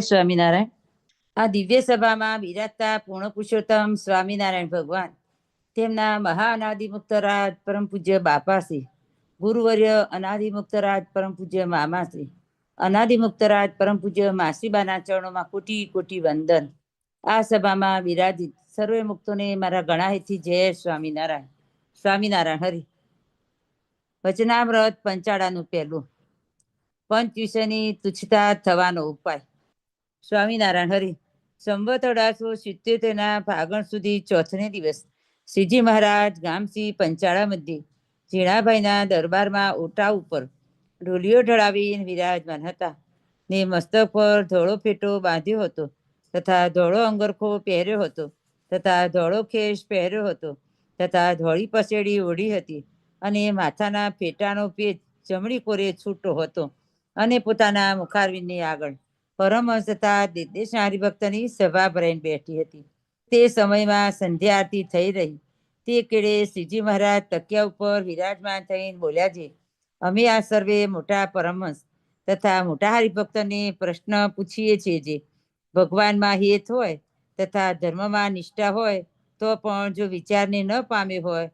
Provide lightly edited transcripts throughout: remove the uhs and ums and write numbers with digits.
સ્વામિનારાયણ. આ દિવ્ય સભામાં બિરાજતા પૂર્ણ પુરુષોત્તમ સ્વામિનારાયણ ભગવાન, તેમના મહાઅનાદિમુક્તરાજ પરમ પૂજ્ય બાપાશ્રી, ગુરુવર્ય અનાદિમુક્તરાજ પરમ પૂજ્ય મામાશ્રી, અનાદિમુક્તરાજ પરમ પૂજ્ય માસીબાના ચરણોમાં કોટી કોટી વંદન. આ સભામાં બિરાજિત સર્વે મુક્તોને મારા ગણાહેથી જય સ્વામિનારાયણ. સ્વામિનારાયણ હરિ. વચનામૃત પંચાળાનું પહેલું. પંચ વિષયની તુચ્છતા થવાનો ઉપાય. સ્વામિનારાયણ હરિ. સંવત 1877 ફાગણ સુધી ચોથને દિવસ શ્રીજી મહારાજ ગામસી પંચાળા મધ્યે ઝીણાભાઈના દરબારમાં ઓટા ઉપર ઢોલિયો ઢળાવી વિરાજમાન હતા ને મસ્તક પર ધોળો ફેટો બાંધ્યો હતો તથા ધોળો અંગરખો પહેર્યો હતો તથા ધોળો ખેસ પહેર્યો હતો તથા ધોળી પસેડી ઓઢી હતી અને માથાના ફેટાનો પેચ જમણી કોરે છૂટો હતો અને પોતાના મુખારવિંદની આગળ પરમહંસ તથા દેશના હરિભક્તની સભા ભરાઈને બેઠી હતી. તે સમયમાં સંધ્યા આરતી થઈ રહી. તે કેળે શ્રીજી મહારાજ તકિયા ઉપર વિરાજમાન થઈને બોલ્યા છે, અમે આ સર્વે મોટા પરમહંસ તથા મોટા હરિભક્તને પ્રશ્ન પૂછીએ છીએ. જે ભગવાનમાં હેત હોય તથા ધર્મમાં નિષ્ઠા હોય તો પણ જો વિચારને ન પામે હોય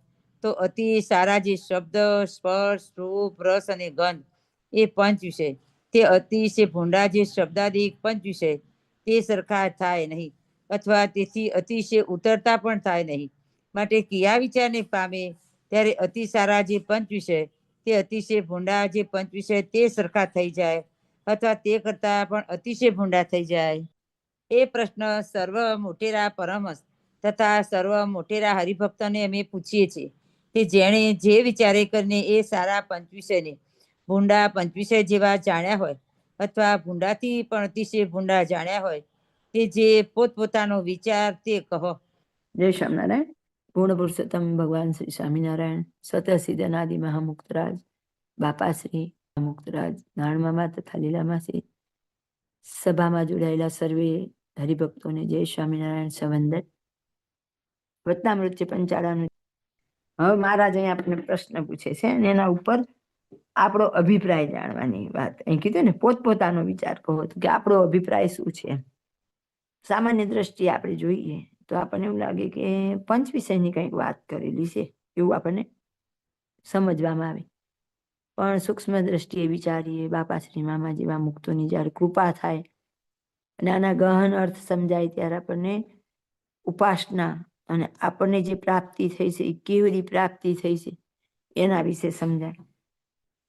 તો અતિ સારા જે શબ્દ, સ્પર્શ, રૂપ, રસ અને ગંધ એ પંચ વિષય, તે અતિશય ભૂંડા જે શબ્દાદિક પંચ વિષય તે સરખા થાય નહીં અથવા તેથી અતિશય ઉતરતા પણ થાય નહીં. માટે કિયા વિચારને પામે ત્યારે અતિ સારા જે પંચ વિષય તે અતિશય ભૂંડા જે પંચ વિષય તે સરખા થઈ જાય અથવા તે કરતા પણ અતિશય ભૂંડા થઈ જાય. એ પ્રશ્ન સર્વ મોટેરા પરમહંસ તથા સર્વ મોટેરા હરિભક્તોને અમે પૂછીએ છીએ કે જેણે જે વિચારે કરીને એ સારા પંચ વિષયને ભૂંડા પંચ વિષય જેવા જાણ્યા હોય અથવા ભૂંડાથી પણ અતિશય ભૂંડા જાણ્યા હોય તે જે પોતપોતાનો વિચાર તે કહો. જય સ્વામિનારાયણ. પૂર્ણ પુરુષોત્તમ ભગવાન શ્રી સ્વામિનારાયણ સ્વતઃ સિદ્ધ અનાદિ મહામુક્તરાજ બાપાશ્રી મુક્તરાજ નાણમામા તથા લીલામાશ્રી, સભામાં જોડાયેલા સર્વે હરિભક્તોને જય સ્વામિનારાયણ સંવંદન. વચનામૃત છે પંચાળાનું. હવે મહારાજ અહીંયા આપણને પ્રશ્ન પૂછે છે અને એના ઉપર આપણો અભિપ્રાય જાણવાની વાત. અહીં કીધું ને પોતપોતાનો વિચાર કહો, તો કે આપણો અભિપ્રાય શું છે. સામાન્ય દ્રષ્ટિએ આપણે જોઈએ તો આપણને એવું લાગે કે પંચ વિષયની કંઈક વાત કરેલી છે એવું આપણને સમજવામાં આવે. પણ સૂક્ષ્મ દ્રષ્ટિએ વિચારીએ, બાપાશ્રી મામા જેવા મુક્તોની જ્યારે કૃપા થાય અને આના ગહન અર્થ સમજાય ત્યારે આપણને ઉપાસના અને આપણને જે પ્રાપ્તિ થઈ છે એ કેવડી પ્રાપ્તિ થઈ છે એના વિશે સમજાય.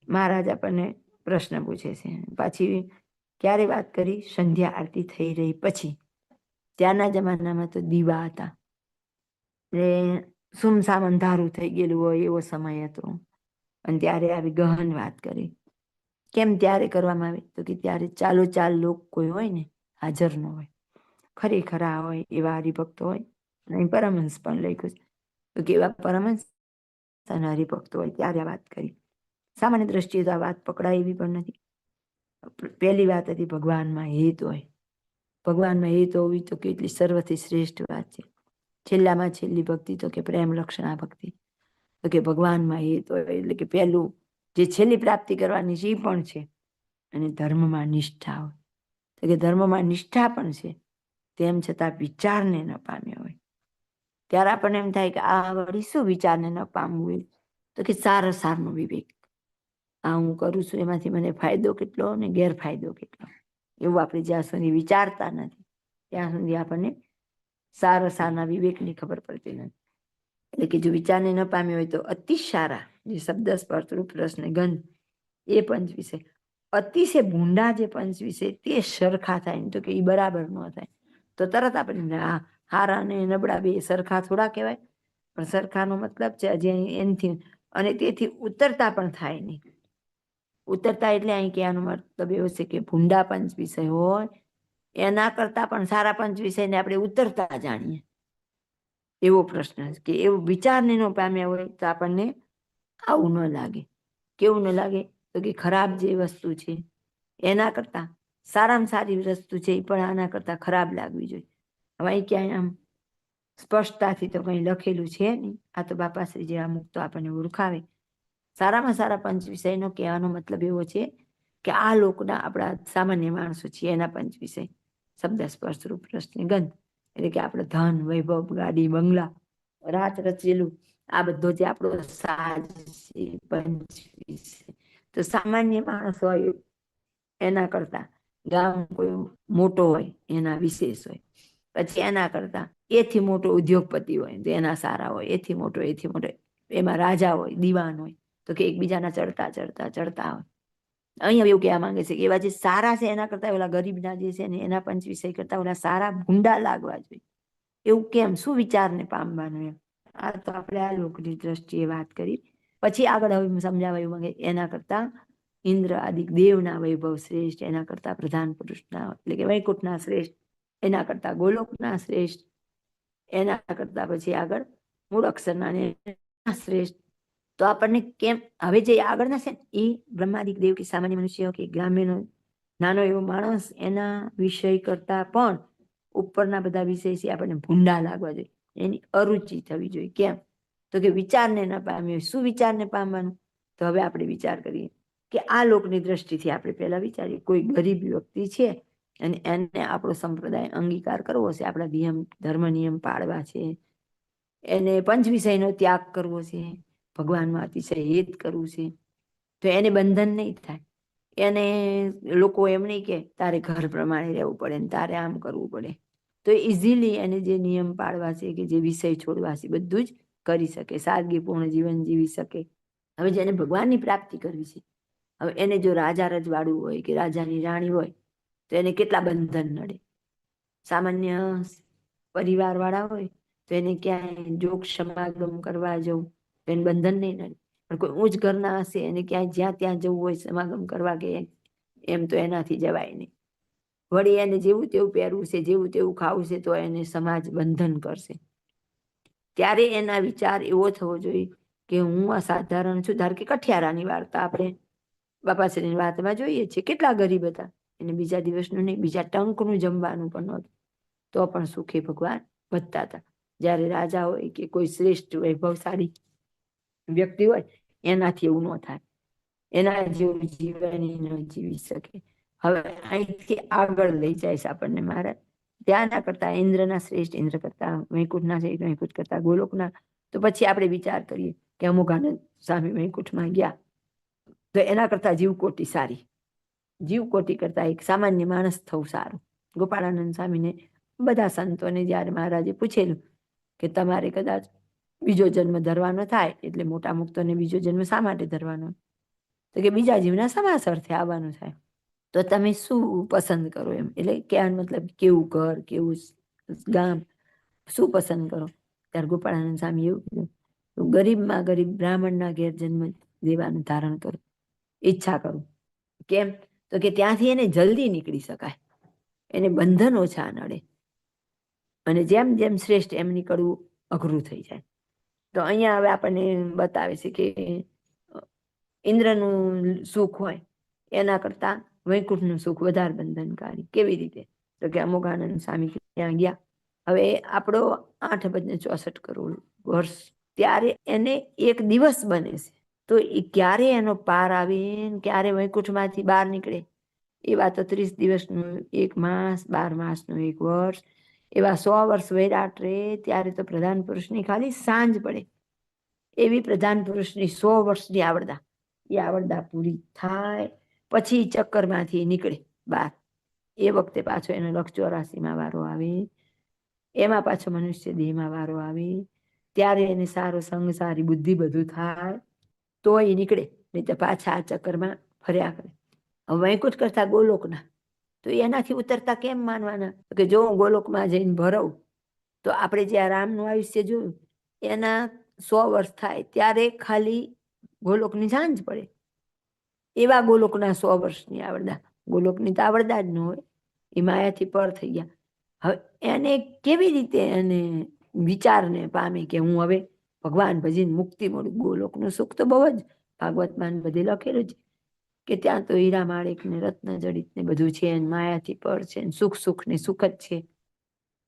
મહારાજ આપણને પ્રશ્ન પૂછે છે. પાછી ક્યારે વાત કરી? સંધ્યા આરતી થઈ રહી પછી. ત્યારના જમાનામાં તો દીવા હતા એટલે સુમસામ અંધારું થઈ ગયેલું હોય એવો સમય હતો અને ત્યારે આવી ગહન વાત કરી. કેમ ત્યારે કરવામાં આવે? તો કે ત્યારે ચાલો ચાલ લોક કોઈ હોય ને હાજર ન હોય, ખરેખરા હોય એવા હરિભક્તો હોય. અહીં પરમહંસ પણ લખ્યું છે તો કે એવા પરમહંસ અને હરિભક્તો હોય ત્યારે વાત કરી. સામાન્ય દ્રષ્ટિએ તો આ વાત પકડાય એવી પણ નથી. પહેલી વાત હતી ભગવાનમાં હેત હોય. ભગવાનમાં હેત હોવી તો કેટલી સર્વથી શ્રેષ્ઠ વાત છે. છેલ્લામાં છેલ્લી ભક્તિ તો કે પ્રેમ લક્ષણા ભક્તિ. તો કે ભગવાનમાં હેત હોય એટલે કે પહેલું જે છેલ્લી પ્રાપ્તિ કરવાની છે એ પણ છે. અને ધર્મમાં નિષ્ઠા હોય તો કે ધર્મમાં નિષ્ઠા પણ છે તેમ છતાં વિચારને ન પામ્યો હોય ત્યારે આપણને એમ થાય કે આ વળી શું વિચારને ન પામવું હોય? તો કે સારનો વિવેક. આ હું કરું છું એમાંથી મને ફાયદો કેટલો અને ગેરફાયદો કેટલો એવું આપણે જ્યાં સુધી વિચારતા નથી ત્યાં સુધી આપણને સારના વિવેકની ખબર પડતી નથી. એટલે કે જો વિચારને ન પામ્યો હોય તો અતિ સારા જે શબ્દ, સ્પર્શ, રૂપ, રસ ને ગંધ એ પંચ વિષય, અતિશય ભૂંડા જે પંચ વિષય તે સરખા થાય ને તો કે એ બરાબર ન થાય. તો તરત આપણે હારા અને નબળા બે સરખા થોડા કહેવાય. પણ સરખાનો મતલબ છે જે એનથી અને તેથી ઉતરતા પણ થાય નહીં. ઉતરતા એટલે અહીં કહેવાનો મતલબ એવો છે કે ભૂંડા પંચ વિષય હોય એના કરતા પણ સારા પંચ વિષયને આપણે ઉતરતા જાણીએ એવો પ્રશ્ન છે. કે એવું વિચારને ન પામ્યા હોય તો આપણને આવું ન લાગે. કેવું ન લાગે? તો કે ખરાબ જે વસ્તુ છે એના કરતા સારામાં સારી વસ્તુ છે એ પણ આના કરતા ખરાબ લાગવી જોઈએ. હવે અહીં ક્યાંય આમ સ્પષ્ટતાથી તો કંઈ લખેલું છે નહીં. આ તો બાપાશ્રી જેવા મુક્તો આપણને ઓળખાવે. સારામાં સારા પંચ વિષયનો કહેવાનો મતલબ એવો છે કે આ લોકના આપણા સામાન્ય માણસો છીએ એના પંચ વિષય શબ્દ સ્પર્શ રૂપ રસ ને ગંધ, એટલે કે આપણે ધન, વૈભવ, ગાડી, બંગલા, રાત રચેલું, આ બધો જે આપણો સાજ છે, પંચ વિષય, તો સામાન્ય માણસ હોય એના કરતા ગામ કોઈ મોટો હોય એના વિશેષ હોય, પછી એના કરતા એથી મોટો ઉદ્યોગપતિ હોય તો એના સારા હોય, એથી મોટો, એમાં રાજા હોય, દિવાન હોય, તો કે એકબીજાના ચડતા ચડતા ચડતા હોય. અહીંયા એવું કહેવા માંગે છે કે એવા જે સારા છે એના કરતા ઓલા ગરીબના જે છે ને એના પંચ વિષય કરતા ઓલા સારા ભૂંડા લાગવા જોઈએ. એવું કેમ? શું વિચારને પામવાનું? એમ આ તો આપણે આ લોકની દ્રષ્ટિએ વાત કરી. પછી આગળ હવે સમજાવાયું માંગે એના કરતા ઇન્દ્ર આદિક દેવના વૈભવ શ્રેષ્ઠ, એના કરતા પ્રધાન પુરુષના એટલે કે વૈકુંઠના શ્રેષ્ઠ, એના કરતા ગોલોકના શ્રેષ્ઠ, એના કરતા પછી આગળ મૂળ અક્ષરના શ્રેષ્ઠ. તો આપણને કેમ હવે જે આગળના છે એ બ્રહ્માદિક દેવ કે સામાન્ય મનુષ્ય કે ગ્રામ્યનો નાનો એવો માણસ એના વિષય કરતા પણ ઉપરના બધા વિષય છે આપણને ભૂંડા લાગવા જોઈએ, એની અરુચિ થવી જોઈએ. કેમ? તો કે વિચારને ન પામ્યો. શું વિચારને પામવાનું? તો હવે આપણે વિચાર કરીએ કે આ લોકની દ્રષ્ટિથી આપણે પહેલા વિચારીએ કોઈ ગરીબ વ્યક્તિ છે અને એને આપણો સંપ્રદાય અંગીકાર કરવો છે, આપણા ધર્મ નિયમ પાળવા છે, એને પંચ વિષયનો ત્યાગ કરવો છે, ભગવાનમાં અતિશય હેત કરવું છે, તો એને બંધન નહીં થાય. એને લોકો એમ નહીં કે તારે ઘર પ્રમાણે રહેવું પડે ને તારે આમ કરવું પડે, તો ઇઝીલી એને જે નિયમ પાળવા છે કે જે વિષય છોડવા છે બધું જ કરી શકે, સાદગીપૂર્ણ જીવન જીવી શકે. હવે જેને ભગવાનની પ્રાપ્તિ કરવી છે, હવે એને જો રાજા રજવાડું હોય કે રાજાની રાણી હોય તો એને કેટલા બંધન નડે. સામાન્ય પરિવાર વાળા હોય તો એને ક્યાંય જોગ સમાગમ કરવા જવું તો એને બંધન નહીં નડે. પણ કોઈ ઉચ્ચ ઘરના હશે એને ક્યાંય જ્યાં ત્યાં જવું હોય સમાગમ કરવા કે એમ તો એનાથી જવાય નહીં. વળી એને જેવું તેવું પહેરવું છે, જેવું તેવું ખાવું છે તો એને સમાજ બંધન કરશે. ત્યારે એના વિચાર એવો થવો જોઈએ કે હું આ સાધારણ છું. ધારો કે કઠિયારાની વાર્તા આપણે બાપાશ્રીની વાતમાં જોઈએ છીએ, કેટલા ગરીબ હતા, એને બીજા દિવસનું નહીં બીજા ટંકનું જમવાનું પણ નહોતું, તો પણ સુખે ભગવાન વધતા હતા. જ્યારે રાજા હોય કે કોઈ શ્રેષ્ઠ વૈભવશાળી વ્યક્તિ હોય એનાથી એવું ન થાય, એના જેવું જીવન ન જીવી શકે. હવે અહીંથી આગળ લઈ જાય છે આપણને મહારાજ, ત્યાંના કરતા ઇન્દ્રના શ્રેષ્ઠ, ઇન્દ્ર કરતા વૈકુંઠના શ્રેષ્ઠ, વૈકુંઠ કરતા ગોલોકના. તો પછી આપણે વિચાર કરીએ કે અમુક આનંદ સ્વામી વૈકુંઠમાં ગયા તો એના કરતા જીવકોટી સારી, જીવકોટી કરતા એક સામાન્ય માણસ થવું સારું. ગોપાળાનંદ સ્વામીને બધા સંતોને જ્યારે મહારાજે પૂછેલું કે તમારે કદાચ બીજો જન્મ ધરવાનો થાય એટલે મોટા મુક્તોને બીજો જન્મ શા માટે ધરવાનો? તો કે બીજા જીવના સમાસ અર્થે આવવાનું થાય, તો તમે શું પસંદ કરો? એમ એટલે કહેવાનો મતલબ કેવું ઘર, કેવું ગામ, શું પસંદ કરો? ત્યારે ગોપાળાનંદ સ્વામી એવું કીધું, ગરીબમાં ગરીબ બ્રાહ્મણના ઘેર જન્મ દેવાનું ધારણ કરું, ઈચ્છા કરું. કેમ? તો કે ત્યાંથી એને જલ્દી નીકળી શકાય, એને બંધન ઓછા નડે, અને જેમ જેમ શ્રેષ્ઠ એમ નીકળવું અઘરું થઈ જાય. તો અહીંયા હવે આપણને બતાવે છે કે ઇન્દ્રનું સુખ હોય એના કરતા વૈકુંઠનું સુખ વધારે બંધનકારી. કેવી રીતે? તો કે અમોઘાનંદ સ્વામી ત્યાં ગયા, હવે આપણો 8 કરોડ વર્ષ, ત્યારે એને એક દિવસ બને છે, તો એ ક્યારે એનો પાર આવે, ક્યારે વૈકુંઠમાંથી બહાર નીકળે? એવા તો 30 દિવસનું 1 માસ, 12 માસનું 1 વર્ષ, એવા 100 વર્ષ વૈરાટ રહે, ત્યારે તો પ્રધાન પુરુષની ખાલી સાંજ પડે એવી પ્રધાન પુરુષની 100 વર્ષની આવરદા, એ આવરદા પૂરી થાય પછી ચક્કરમાંથી નીકળે બહાર. એ વખતે પાછો એનો 184માં વારો આવે, એમાં પાછો મનુષ્ય દેહમાં વારો આવે, ત્યારે એને સારો સંગ, સારી બુદ્ધિ બધું થાય તો એ નીકળે, નહીં તો પાછા આ ચક્કરમાં ફર્યા કરે. હવે વૈકુંઠ કરતા ગોલોકના, તો એનાથી ઉતરતા કેમ માનવાના? કે જો હું ગોલોકમાં જઈને ભરવું તો આપણે જે આ રામનું આયુષ્ય જોયું એના 100 વર્ષ થાય ત્યારે ખાલી ગોલોકની સાંજ પડે, એવા ગોલોકના 100 વર્ષની આવરદા. ગોલોકની તો આવરદા જ ન હોય, એ માયાથી પર થઈ ગયા. હવે એને કેવી રીતે એને વિચારને પામે કે હું હવે ભગવાન ભજીને મુક્તિ મળું? ગોલોકનું સુખ તો બહુ જ ભાગવતમાં બધે લખેલું છે કે ત્યાં તો હીરા માણેક ને રત્ન જડિત ને બધું છે, માયાથી પર છે, સુખ સુખ ને સુખ જ છે.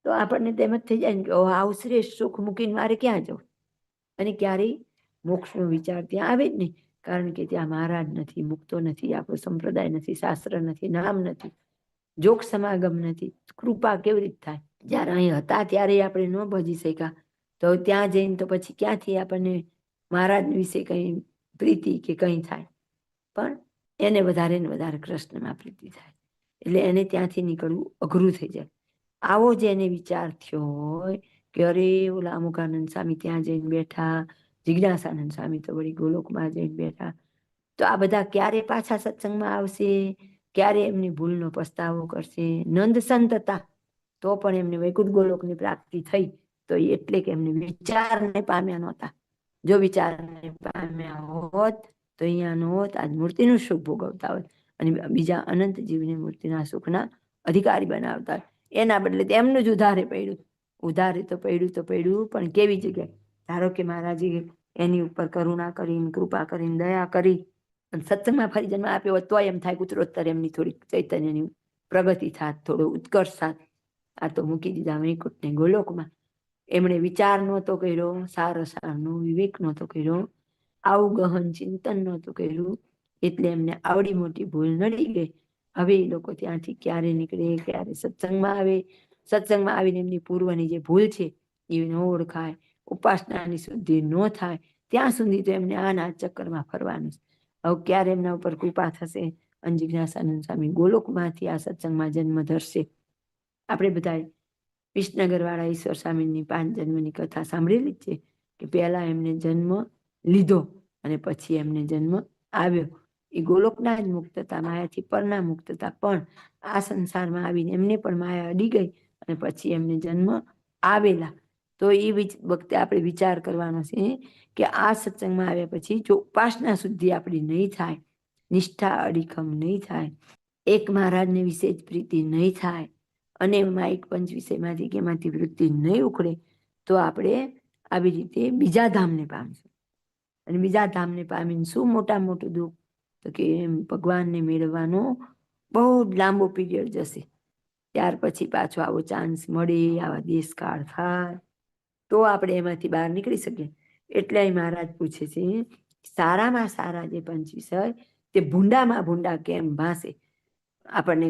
તો આપણને તેમ જ થઈ જાય ને કે આવું શ્રેષ્ઠ સુખ મૂકીને મારે ક્યાં જવું? અને ક્યારેય મોક્ષનો વિચાર ત્યાં આવે જ નહીં, કારણ કે ત્યાં મહારાજ નથી, મુક્તો નથી, આપણો સંપ્રદાય નથી, શાસ્ત્ર નથી, નામ નથી, જોગ સમાગમ નથી, કૃપા કેવી રીતે થાય? જ્યારે અહીં હતા ત્યારે આપણે ન ભજી શક્યા, તો ત્યાં જઈને તો પછી ક્યાંથી આપણને મહારાજ વિશે કઈ પ્રીતિ કે કઈ થાય? પણ એને વધારે ને વધારે કૃષ્ણમાં પ્રીતિ થાય, એટલે એને ત્યાંથી નીકળવું અઘરું થઈ જાય. આવો જ એને વિચાર થયો હોય કે અરે ઓલા અમુકાનંદ સ્વામી ત્યાં જઈને બેઠા, જિજ્ઞાસાનંદ સ્વામી તો વળી ગોલોકમાં જઈને બેઠા, તો આ બધા ક્યારે પાછા સત્સંગમાં આવશે? ક્યારે એમની ભૂલનો પસ્તાવો કરશે? નંદ સંત હતા તો પણ એમને વૈકુંઠ ગોલોકની પ્રાપ્તિ થઈ, તો એટલે કે એમને વિચારને પામ્યા નહોતા. જો વિચારને પામ્યા હોત તો અહીંયા ન હોત, આજ મૂર્તિનું સુખ ભોગવતા હોત અને બીજા અનંત જીવને મૂર્તિના સુખના અધિકારી બનાવતા. એના બદલે એમનું જ ઉધારે પડ્યું. ઉધારે તો પડ્યું પણ કેવી જગ્યાએ? ધારો કે મહારાજે એની ઉપર કરુણા કરીને, કૃપા કરીને, દયા કરી અને સત્સંગમાં ફરી જન્મ આપ્યો હોત તો એમ થાય ઉત્તરોત્તર એમની થોડીક ચૈતન્યની પ્રગતિ થાત, થોડો ઉત્કર્ષ થાત. આ તો મૂકી દીધા વૈકુંઠને ગોલોકમાં. એમણે વિચાર નહોતો કર્યો, સારસારનો વિવેક નહોતો કર્યો, આવું ગહન ચિંતન નહોતું કર્યું, એટલે એમને આવડી મોટી ભૂલ નડી ગઈ. હવે એ લોકો ત્યાંથી ક્યારે નીકળે, ક્યારે સત્સંગમાં આવે, સત્સંગમાં આવીને એમની પૂર્વની જે ભૂલ છે એ ન ઓળખાય, ઉપાસનાની શુદ્ધિ ન થાય, ત્યાં સુધી તો એમને આના ચક્કરમાં ફરવાનું. હવે ક્યારે એમના ઉપર કૃપા થશે અને જિજ્ઞાસાનંદ સ્વામી ગોલોકમાંથી આ સત્સંગમાં જન્મ ધરશે. આપણે બધા વિસનગર વાળા ઈશ્વર સ્વામીની 5 જન્મની કથા સાંભળેલી જ છે કે પહેલા એમને જન્મ લીધો અને પછી એમને જન્મ આવ્યો. એ ગોલોકના જ મુક્ત હતા, માયાથી પરના મુક્ત હતા, પણ આ સંસારમાં આવીને એમને પણ માયા અડી ગઈ અને પછી એમને જન્મ આવેલા. તો એ વખતે આપણે વિચાર કરવાનો છે કે આ સત્સંગમાં આવ્યા પછી જો ઉપાસના શુદ્ધિ આપણી નહીં થાય, નિષ્ઠા અડીખમ નહીં થાય, એક મહારાજને વિશે જ પ્રીતિ નહીં થાય અને માઇક પંચ વિષયમાંથી કે એમાંથી વૃત્તિ નહીં ઉખડે, તો આપણે આવી રીતે બીજા ધામને પામશું. અને બીજા ધામને પામીને શું મોટું દુઃખ? તો કે એમ ભગવાનને મેળવવાનો બહુ લાંબો પીરિયડ જશે. ત્યાર પછી પાછો આવો ચાન્સ મળે, આવા દેશકાળ થાય તો આપણે એમાંથી બહાર નીકળી શકીએ. એટલે અહીં મહારાજ પૂછે છે, સારામાં સારા જે પંચ વિષય તે ભૂંડામાં ભૂંડા કેમ ભાસે? આપણને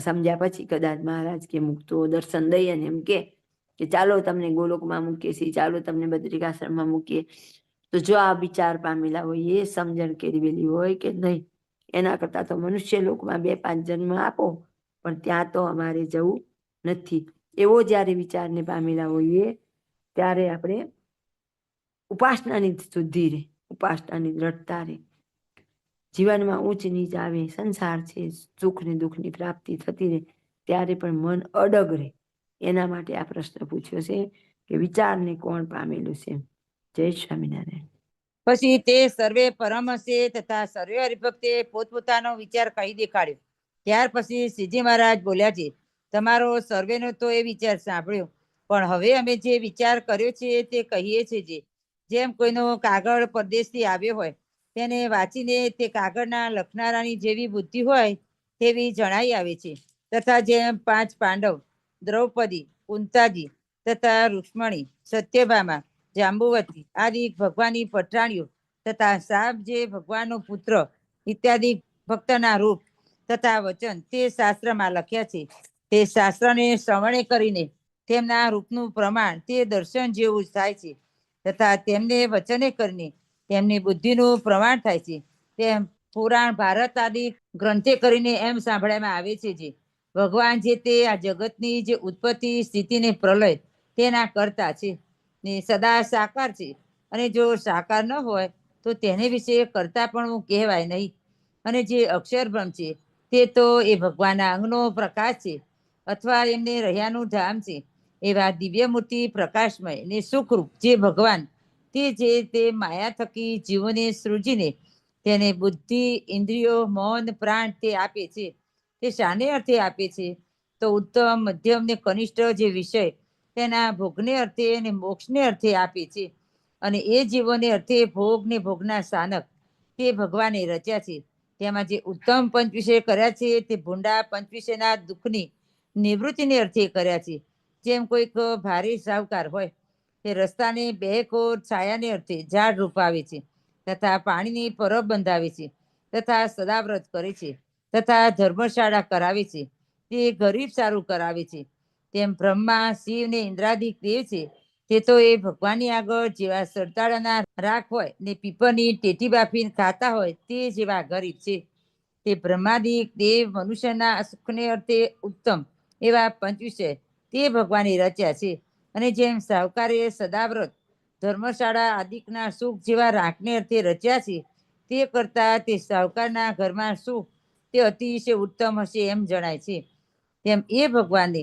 સમજ્યા પછી કદાચ મહારાજ કે મુક્તો દર્શન દઈ અને એમ કે ચાલો તમને ગોલોકમાં મૂકીએ છીએ, ચાલો તમને બદ્રિકાશ્રમમાં મૂકીએ, તો જો આ વિચાર પામેલા હોય, એ સમજણ કેળવેલી હોય કે નહીં, એના કરતાં તો મનુષ્ય લોકમાં 2-5 જન્મ આપો, પણ ત્યાં તો અમારે જવું નથી. એવો જ્યારે વિચારને પામેલા હોઈએ ત્યારે આપણે ઉપાસનાની શુદ્ધિ રહે, ઉપાસનાની દ્રઢતા રહે, જીવનમાં ઊંચ નીચ આવે, સંસાર છે, સુખ ને દુઃખની પ્રાપ્તિ થતી રહે, ત્યારે પણ મન અડગ રહે. એના માટે આ પ્રશ્ન પૂછ્યો છે કે વિચારને કોણ પામેલું છે? જય સ્વામિનારાયણ. પછી તે સર્વે પરમહંસે તથા સર્વે હરિભક્તે પોતપોતાનો વિચાર કહી દેખાડ્યો. ત્યાર પછી શ્રીજી મહારાજ બોલ્યા છે, તમારો સર્વેનો તો એ વિચાર સાંભળ્યો, પણ હવે અમે જે વિચાર કર્યો છે તે કહીએ છીએ. જેમ કોઈનો કાગળ પરદેશથી આવ્યો હોય, તેને વાંચીને તે કાગળના લખનારાની જેવી બુદ્ધિ હોય તેવી જણાઈ આવે છે. તથા જેમ 5 પાંડવ, દ્રૌપદી, કુંતાજી તથા રૂક્ષ્મણી, સત્યભામા, જાંબુવતી આદિ ભગવાનની પઠાણીઓ તથા સાબ જે ભગવાનનો પુત્ર ઇત્યાદિ ભક્તના રૂપ તથા વચન તે શાસ્ત્રમાં લખ્યા છે. તે શાસ્ત્રને શ્રવણે કરીને તેમના રૂપનું પ્રમાણ તે દર્શન જેવું જ થાય છે, તથા તેમને વચને કરીને તેમની બુદ્ધિનું પ્રમાણ થાય છે. તેમ પુરાણ, ભારત આદિ ગ્રંથે કરીને એમ સાંભળવામાં આવે છે જે ભગવાન જે તે આ જગતની જે ઉત્પત્તિ, સ્થિતિ ને પ્રલય તેના કરતા છે ને સદા સાકાર છે. અને જો સાકાર ન હોય તો તેને વિશે કરતા પણ કહેવાય નહીં. અને જે અક્ષર બ્રહ્મ છે તે તો એ ભગવાનના અંગનો પ્રકાશ છે અથવા એમને રહ્યાનું ધામ છે. એવા દિવ્ય મૂર્તિ પ્રકાશમય ને સુખરૂપ જે ભગવાન તે માયા થકી જીવોને સૃજીને તેને બુદ્ધિ, ઇન્દ્રિયો, મૌન, પ્રાણ તે આપે છે. તે શાને અર્થે આપે છે? તો ઉત્તમ, મધ્યમ ને કનિષ્ઠ જે વિષય તેના ભોગને અર્થે અને મોક્ષને અર્થે આપે છે. અને એ જીવોને અર્થે ભોગ ને ભોગના સાનક તે ભગવાને રચ્યા છે. તેમાં જે ઉત્તમ પંચ વિષય કર્યા છે તે ભૂંડા પંચ વિષયના દુઃખની નિવૃત્તિને અર્થે કર્યા છે. જેમ કોઈક ભારે સાવકાર હોય તે રસ્તાને 2 કોર છાયાને અર્થે ઝાડ રોપાવે છે, તથા પાણીની પરબ બંધાવે છે, તથા સદાવ્રત કરે છે, તથા ધર્મશાળા કરાવે છે, તે ગરીબ સારું કરાવે છે. તેમ બ્રહ્મા, શિવ ને ઇન્દ્રાદિક દેવ છે, તે તો એ ભગવાનની આગળ જેવા સરતાળાના રાખ હોય ને પીપળની ટેટી બાફીને ખાતા હોય તે જેવા ગરીબ છે. તે બ્રહ્માદિક દેવ મનુષ્યના સુખને અર્થે ઉત્તમ એવા 25 તે ભગવાને રચ્યા છે. અને જેમ સાવકારે સદાવ્રત, ધર્મશાળા આદિકના સુખ જેવા રાખને અર્થે રચ્યા છે, તે કરતા તે સાવકારના ઘરમાં સુખ તે અતિશય ઉત્તમ હશે એમ જણાય છે. તેમ એ ભગવાને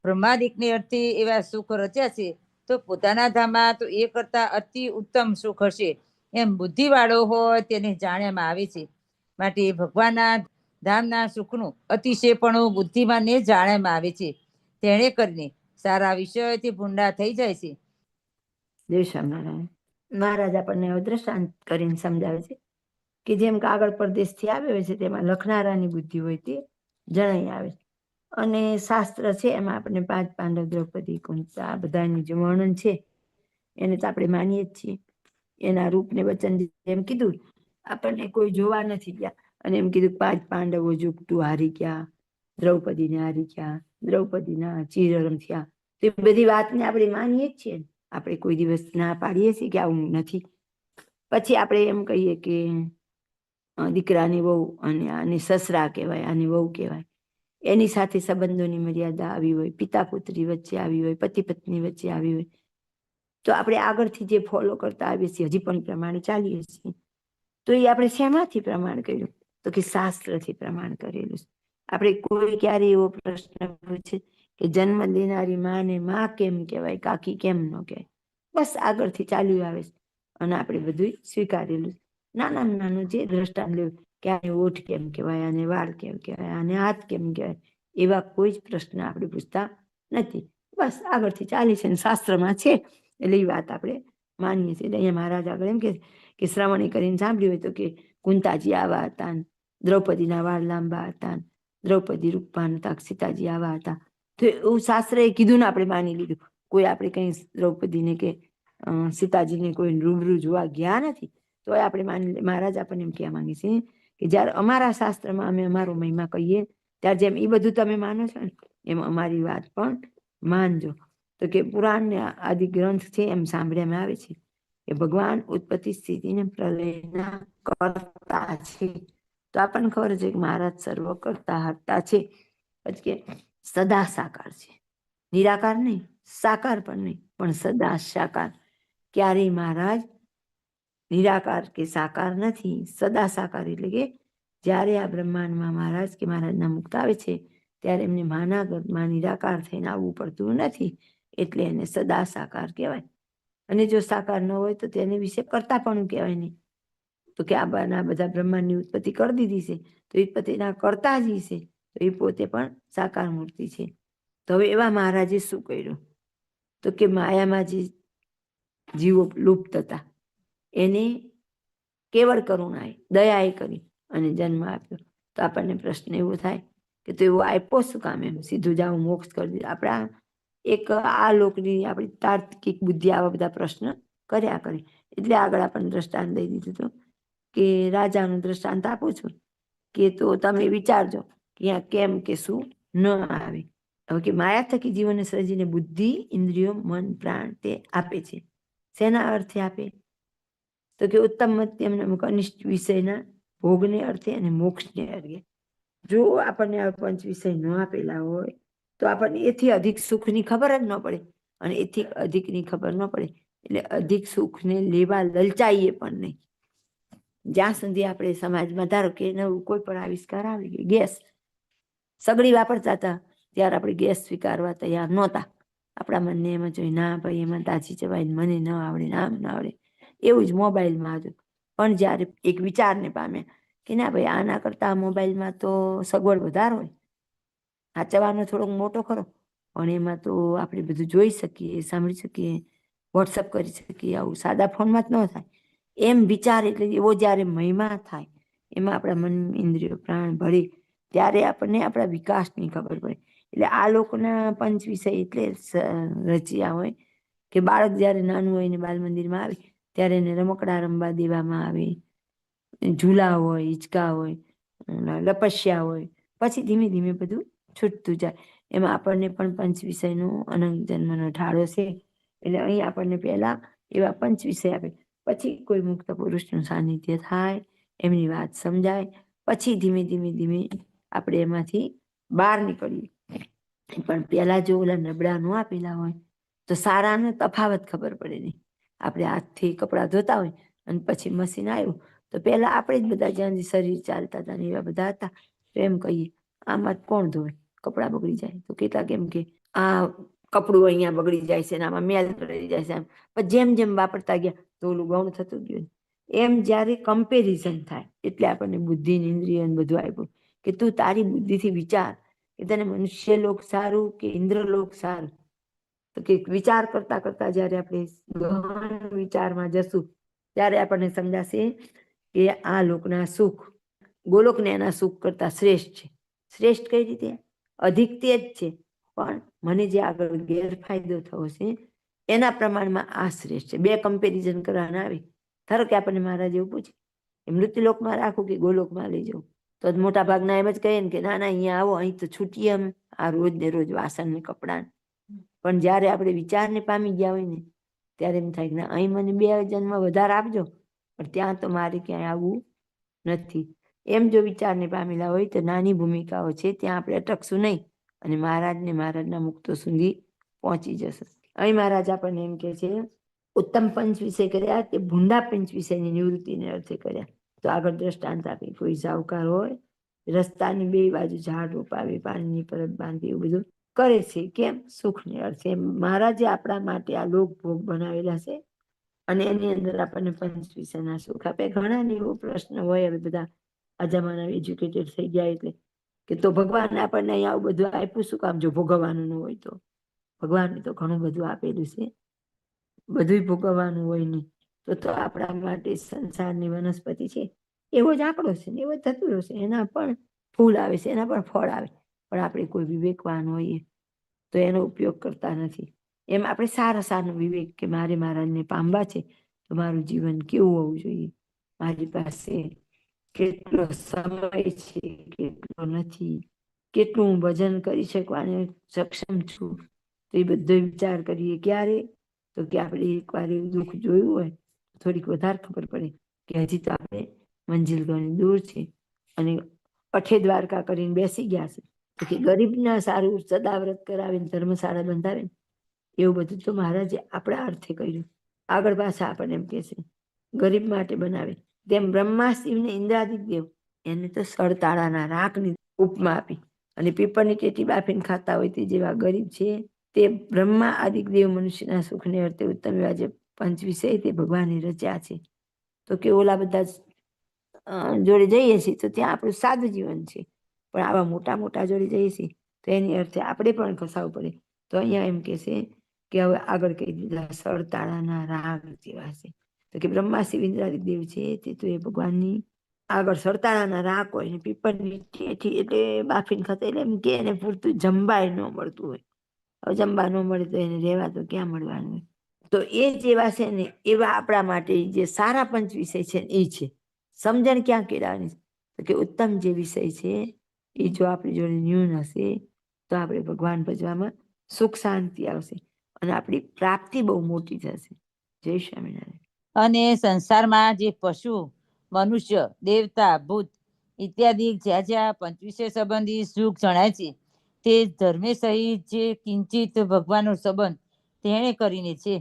બ્રહ્માદિકને અર્થે એવા સુખ રચ્યા છે, તો પોતાના ધામમાં તો એ કરતા અતિ ઉત્તમ સુખ હશે એમ બુદ્ધિવાળો હોય તેને જાણ્યામાં આવે છે. માટે ભગવાનના ધામના સુખનું અતિશયપણું બુદ્ધિમાનને જાણ્યામાં આવે છે. તેણે કરીને સારા વિષયોથી ભૂંડા થઈ જાય છે. જય સ્વામિનારાયણ. મહારાજ આપણને દ્રષ્ટાંત કરીને સમજાવે છે કે જેમ કાગળ પરદેશથી આવ્યો હોય છે તેમાં લખનારાની બુદ્ધિ હોય તે જણાઈ આવે છે. અને શાસ્ત્ર છે એમાં આપણને 5 પાંડવ, દ્રૌપદી, કુંતી આ બધાનું જે વર્ણન છે એને તો આપણે માનીએ જ છીએ. એના રૂપ ને વચન જેમ કીધું, આપણને કોઈ જોવા નથી ગયા અને એમ કીધું 5 પાંડવો જુગતું હારી ગયા, દ્રૌપદીને હારી ગયા, દ્રૌપદીના ચીરરમ થયા. તો એ બધી વાતને આપણે માનીએ જ છીએ. આપણે કોઈ દિવસ ના પાડીએ છીએ કે આવું નથી. પછી આપણે એમ કહીએ કે દીકરાની વહુ અને આને સસરા કહેવાય, આને વહુ કહેવાય. એની સાથે સંબંધોની મર્યાદા આવી હોય, પિતા પુત્રી વચ્ચે આવી હોય, પતિ પત્ની વચ્ચે આવી હોય, તો આપણે આગળથી જે ફોલો કરતા આવીએ છીએ, હજી પણ પ્રમાણે ચાલીએ છીએ. તો એ આપણે શેમાંથી પ્રમાણ કર્યું? તો કે શાસ્ત્રથી પ્રમાણ કરેલું છે. આપણે કોઈ ક્યારે એવો પ્રશ્ન પૂછે કે જન્મ દેનારી માને માં કેમ કહેવાય, કાકી કેમ ન કહેવાય? બસ આગળથી ચાલ્યું આવે છે અને આપણે બધું સ્વીકારેલું. નાનામાં નાનું જે દ્રષ્ટાંત લેવું કે આને ઓઠ કેમ કહેવાય, આને વાળ કેમ કહેવાય, આને હાથ કેમ કહેવાય, એવા કોઈ જ પ્રશ્ન આપણે પૂછતા નથી. બસ આગળથી ચાલી છે, શાસ્ત્રમાં છે એટલે એ વાત આપણે માનીએ છીએ. એટલે અહીંયા મહારાજ આગળ એમ કે શ્રવણી કરીને સાંભળ્યું હોય તો કે કુંતાજી આવા હતા, દ્રૌપદીના વાળ લાંબા હતા, દ્રૌપદી રૂપવાન હતા, સીતાજી આવા હતા. તો એવું શાસ્ત્રએ કીધું ને આપણે માની લીધું. કોઈ આપણે કઈ દ્રૌપદીને કે સીતાજીને કોઈ રૂબરૂ જોવા ગયા નથી, તો આપણે માની. મહારાજ આપણને એમ કહેવા માંગે છે કે જ્યારે અમારા શાસ્ત્રમાં અમે અમારો મહિમા કહીએ ત્યારે જેમ એ બધું તમે માનો છો ને એમ અમારી વાત પણ માનજો. તો કે પુરાણ ને આદિ ગ્રંથ છે એમ સાંભળવામાં આવે છે કે ભગવાન ઉત્પત્તિ સ્થિતિને પ્રલયના કરતા છે. તો આપણને ખબર છે કે મહારાજ સર્વ કરતા હરતા છે. પછી કે સદા સાકાર છે, નિરાકાર નહીં, સાકાર પણ નહીં, પણ સદા સાકાર. ક્યારેય મહારાજ નિરાકાર કે સાકાર નથી, સદા સાકાર. એટલે કે જ્યારે આ બ્રહ્માંડમાં મહારાજ કે મહારાજના મુક્ત આવે છે ત્યારે એમને માના ગર્ભમાં નિરાકાર થઈને આવવું પડતું નથી, એટલે એને સદા સાકાર કહેવાય. અને જો સાકાર ન હોય તો તેને વિશે કરતા પણ કહેવાય નહીં. તો કે આ બધા બ્રહ્માંડની ઉત્પત્તિ કરી દીધી છે, તો ઉત્પત્તિના કરતા જ છે, તો એ પોતે પણ સાકાર મૂર્તિ છે. તો હવે એવા મહારાજે શું કર્યું? તો કે માયામાં જે જીવો લુપ્ત હતા એને કેવળ કરુણાએ, દયાએ કરી અને જન્મ આપ્યો. તો આપણને પ્રશ્ન એવો થાય કે તો એવો આપ્યો શું કામ? એમ સીધું જાવ મોક્ષ કરી દીધું? આપણા એક આ લોકની આપણી તાર્કિક બુદ્ધિ આવા બધા પ્રશ્ન કર્યા કરે. એટલે આગળ આપણને દ્રષ્ટાંત દઈ દીધું હતું કે રાજાનું દ્રષ્ટાંત આપું છું કે તો તમે વિચારજો કે અહીંયા કેમ કે શું ન આવે. હવે કે માયા થકી જીવનને સર્જીને બુદ્ધિ, ઇન્દ્રિયો, મન, પ્રાણ તે આપે છે. શેના અર્થે આપે? તો કે ઉત્તમ મધ્યમ કનિષ્ઠ વિષયના ભોગને અર્થે અને મોક્ષને અર્થે. જો આપણને આ 5 વિષય ન આપેલા હોય તો આપણને એથી અધિક સુખની ખબર જ ન પડે, અને એથી અધિકની ખબર ન પડે એટલે અધિક સુખને લેવા લલચાઈએ પણ નહીં. જ્યાં સુધી આપણે સમાજમાં ધારો કે નવું કોઈ પણ આવિષ્કાર આવી ગયો, ગેસ. સગડી વાપરતા હતા ત્યારે આપણે ગેસ સ્વીકારવા તૈયાર નહોતા. આપણા મનને એમ જ હોય, ના ભાઈ એમાં તાજી જવાય, મને ન આવડે, નામ ન આવડે. એવું જ મોબાઈલમાં હતું. પણ જ્યારે એક વિચારને પામ્યા કે ના ભાઈ આના કરતા મોબાઈલમાં તો સગવડ વધારે હોય, સાચવવાનો થોડોક મોટો ખરો, પણ એમાં તો આપણે બધું જોઈ શકીએ, સાંભળી શકીએ, વોટ્સઅપ કરી શકીએ, આવું સાદા ફોનમાં જ ન થાય. એમ વિચાર એટલે એવો જ્યારે મહિમા થાય, એમાં આપણા મન, ઇન્દ્રિયો, પ્રાણ ભળે ત્યારે આપણને આપણા વિકાસની ખબર પડે. એટલે આ લોકોના 5 વિષય એટલે રચ્યા હોય કે બાળક જ્યારે નાનું હોય ને બાલ મંદિરમાં આવે ત્યારે એને રમકડા રમવા દેવામાં આવે, ઝૂલા હોય, હિંચકા હોય, લપસ્યા હોય, પછી ધીમે ધીમે બધું છૂટતું જાય. એમાં આપણને પણ પંચ વિષયનો અનંત જન્મનો ઢાળો છે. એટલે અહીં આપણને પહેલા એવા પંચ વિષય આપે, પછી કોઈ મુક્ત પુરુષનું સાનિધ્ય થાય, એમની વાત સમજાય, પછી ધીમે ધીમે ધીમે આપણે એમાંથી બહાર નીકળીએ. પણ પહેલા જો ઓલા નબળા ન આપેલા હોય તો સારાનો તફાવત ખબર પડે નહીં. આપણે હાથથી કપડાં ધોતા હોય અને પછી મશીન આવ્યું તો પહેલા આપણે જ બધા જ્યાં શરીર ચાલતા હતા ને એવા બધા હતા તો એમ કહીએ આમાં કોણ ધોવે, કપડાં બગડી જાય. તો કેટલા કેમ કે આ કપડું અહીંયા બગડી જાય છે ને આમાં મેલ પડી જાય છે. પણ જેમ જેમ વાપરતા ગયા તો ઓલું ગૌણ થતું ગયું. એમ જ્યારે કમ્પેરિઝન થાય એટલે આપણને બુદ્ધિ ઇન્દ્રિય બધું આપ્યું કે તું તારી બુદ્ધિથી વિચાર કે તને મનુષ્ય લોક સારું કે ઇન્દ્રલોક સારું. તો કે વિચાર કરતા કરતા જ્યારે આપણે ગહન વિચારમાં જશું ત્યારે આપણને સમજાશે કે આ લોકના સુખ ગોલોકને એના સુખ કરતા શ્રેષ્ઠ છે. શ્રેષ્ઠ કઈ રીતે? અધિક તે જ છે, પણ મને જે આગળ ગેરફાયદો થયો છે એના પ્રમાણમાં આ શ્રેષ્ઠ છે. બે કમ્પેરિઝન કરવાના આવે. ધારો કે આપણને મહારાજ એવું પૂછે કે મૃત્યુલોકમાં રાખું કે ગોલોકમાં લઈ જાઉં, તો મોટા ભાગના એમ જ કહીએ ને કે ના ના અહીંયા આવો, અહીં તો છૂટીએ અમે આ રોજ ને રોજ વાસણ ને કપડાં. પણ જ્યારે આપણે વિચારને પામી ગયા હોય ને ત્યારે એમ થાય કે અહીં મને 2 જન્મ વધારે આપજો પણ ત્યાં તો મારે ક્યાંય આવવું નથી. એમ જો વિચારને પામેલા હોય તો નાની ભૂમિકાઓ છે ત્યાં આપણે અટકશું નહીં અને મહારાજને મહારાજના મુક્તો સુધી પહોંચી જશું. અહીં મહારાજ આપણને એમ કહે છે ઉત્તમ પંચ વિષય કર્યા તે ભૂંડા પંચ વિષયની નિવૃત્તિને અર્થે કર્યા. તો આગળ દ્રષ્ટાંત આપી, કોઈ સાહુકાર હોય રસ્તાની 2 બાજુ ઝાડ રોપાવે, પાણીની પરબ બાંધે, એવું બધું કરે છે. કેમ? સુખને અર્થે. મહારાજે આપણા માટે આ લોક ભોગ બનાવેલા છે અને એની અંદર આપણને પંચ વિષયના સુખ આપે. ઘણા એવો પ્રશ્ન હોય હવે બધા આ જમાના એજ્યુકેટેડ થઈ ગયા એટલે કે તો ભગવાને આપણને અહીંયા આવું બધું આપ્યું શું કામ જો ભોગવવાનું ન હોય તો? ભગવાને તો ઘણું બધું આપેલું છે, બધું ભોગવવાનું હોય નહીં તો આપણા માટે સંસારની વનસ્પતિ છે એવો જ આંકડો છે ને એવો જ થતું રહેશે. એના પણ ફૂલ આવે છે, એના પણ ફળ આવે, પણ આપણે કોઈ વિવેકવાન હોઈએ તો એનો ઉપયોગ કરતા નથી. એમ આપણે સારાનો વિવેક કે મારે મહારાજને પામવા છે તો મારું જીવન કેવું હોવું જોઈએ, મારી પાસે કેટલો સમય છે, કેટલો નથી, કેટલું હું ભજન કરી શકવાને સક્ષમ છું, તો એ બધો વિચાર કરીએ. ક્યારે? તો કે આપણે એકવાર એવું દુઃખ જોયું હોય થોડીક વધારે ખબર પડે કે હજી તો આપણે મંજિલ ઘણી દૂર છે અને 8 દ્વારકા કરીને બેસી ગયા છે. તો કે ગરીબના સારું સદાવ્રત કરાવીને ધર્મશાળા બંધાવે એવું બધું તો મહારાજે આપણા અર્થે કર્યું. આગળ પાછા આપણને એમ કહે છે ગરીબ માટે બનાવે. તેમ બ્રહ્મા શિવને ઇન્દ્રાદિક દેવ એને તો સળતાળાના રાખની ઉપમા આપી અને પીપળની ટેટી બાફીને ખાતા હોય તે જેવા ગરીબ છે તે બ્રહ્મા આદિક દેવ મનુષ્યના સુખને અર્થે ઉત્તમ એવા જે પંચ વિષય તે ભગવાને રચ્યા છે. તો કે ઓલા બધા જોડે જઈએ છીએ તો ત્યાં આપણું સાદું જીવન છે, પણ આવા મોટા મોટા જોડે જઈએ છીએ તો એની અર્થે આપણે પણ ખસાવવું પડે. તો અહીંયા એમ કે છે કે હવે આગળ કહી દીધા સળતાળાના રાગ જેવા છે. તો કે બ્રહ્મા શિવ ઇન્દ્રાદિક દેવ છે તે તો એ ભગવાનની આગળ સળતાળાના રાગ હોય ને પીપળની ટેટી એટલે બાફીને ખાતા એટલે એમ કે એને પૂરતું જમવાય ન મળતું હોય. હવે જમવા ન મળે તો એને રહેવા તો ક્યાં મળવાનું હોય. તો એ જેવા છે ને એવા આપણા માટે જે સારા પંચ વિષય છે એ છે. સમજણ ક્યાં કેળવવાની? તો કે ઉત્તમ જે વિષય છે એ જો આપણી જોડે ન્યૂન હશે તો આપણે ભગવાન ભજવામાં સુખ શાંતિ આવશે અને આપણી પ્રાપ્તિ બહુ મોટી થશે. જય સ્વામિનારાયણ. અને સંસારમાં જે પશુ, મનુષ્ય, દેવતા, ભૂત ઇત્યાદિ જ્યાં જ્યાં પંચ વિષય સંબંધી સુખ જણાય છે તે ધર્મે સહિત જે કિંચિત ભગવાનનો સંબંધ તેણે કરીને છે.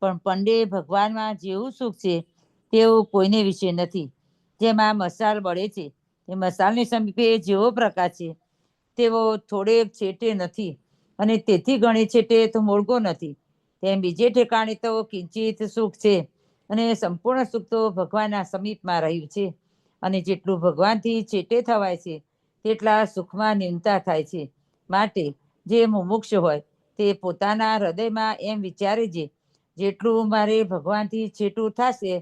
પણ પંડે ભગવાનમાં જેવું સુખ છે તેવું કોઈને વિશે નથી. જેમાં મસાલ બળે છે એ મસાલની સમીપે જેવો પ્રકાશ છે તેવો થોડે છેટે નથી અને તેથી ઘણી છેટે તો મૂળગો નથી. તેમ બીજે ઠેકાણે તો કિંચિત સુખ છે અને સંપૂર્ણ સુખ તો ભગવાનના સમીપમાં રહ્યું છે. અને જેટલું ભગવાનથી છેટે થવાય છે તેટલા સુખમાં ન્યૂનતા થાય છે. માટે જે મુમુક્ષ હોય તે પોતાના હૃદયમાં એમ વિચારે છે જેટલું મારે ભગવાનથી છેટું થશે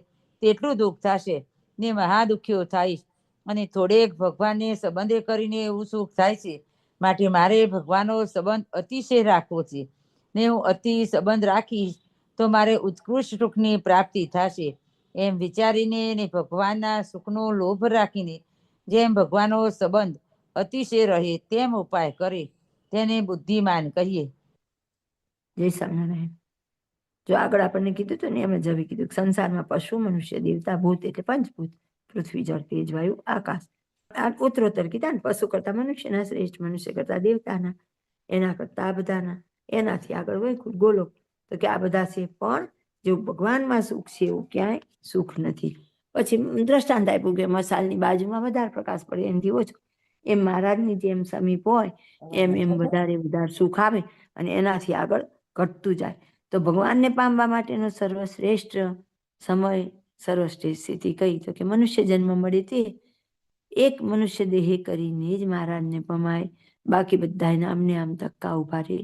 તેટલું દુઃખ થશે ને મહાદુખ્યો થાય અને થોડેક ભગવાનને સંબંધે કરીને એવું સુખ થાય છે. માટે મારે ભગવાનનો સંબંધ અતિશય રાખવો છે ને હું અતિ સંબંધ રાખીશ તો મારે ઉત્કૃષ્ટ સુખની પ્રાપ્તિ થશે. એમ વિચારીને ને ભગવાનના સુખનો લોભ રાખીને જેમ ભગવાનનો સંબંધ અતિશય રહે તેમ ઉપાય કરે તેને બુદ્ધિમાન કહીએ. જય સ્વામિનારાયણ. જો આગળ આપણને કીધું હતું ને એમ જ હવે કીધું સંસારમાં પશુ, મનુષ્ય, દેવતા, ભૂત એટલે પંચભૂત, પૃથ્વી, જળ, તેજ, વાયુ, આકાશ. આ ઉત્તરોત્તર કીધા ને, પશુ કરતા મનુષ્યના શ્રેષ્ઠ, મનુષ્ય કરતા દેવતાના, એના કરતા આ બધાના, એનાથી આગળ વૈકુંઠ, ગોલોક. તો કે આ બધા છે, પણ જેવું ભગવાનમાં સુખ છે એવું ક્યાંય સુખ નથી. પછી દ્રષ્ટાંત આપ્યું કે મસાલની બાજુમાં વધારે પ્રકાશ પડે એનાથી ઓછો. એમ મહારાજની જેમ સમીપ હોય એમ એમ વધારે સુખ આવે અને એનાથી આગળ ઘટતું જાય. તો ભગવાનને પામવા માટેનો સર્વશ્રેષ્ઠ સમય, સર્વશ્રેષ્ઠ સ્થિતિ કઈ? તો કે મનુષ્ય જન્મ મળે તે એક મનુષ્ય દેહે કરીને જ મહારાજને પમાય. બાકી બધા આમને આમ ધક્કા ઉભા રહે.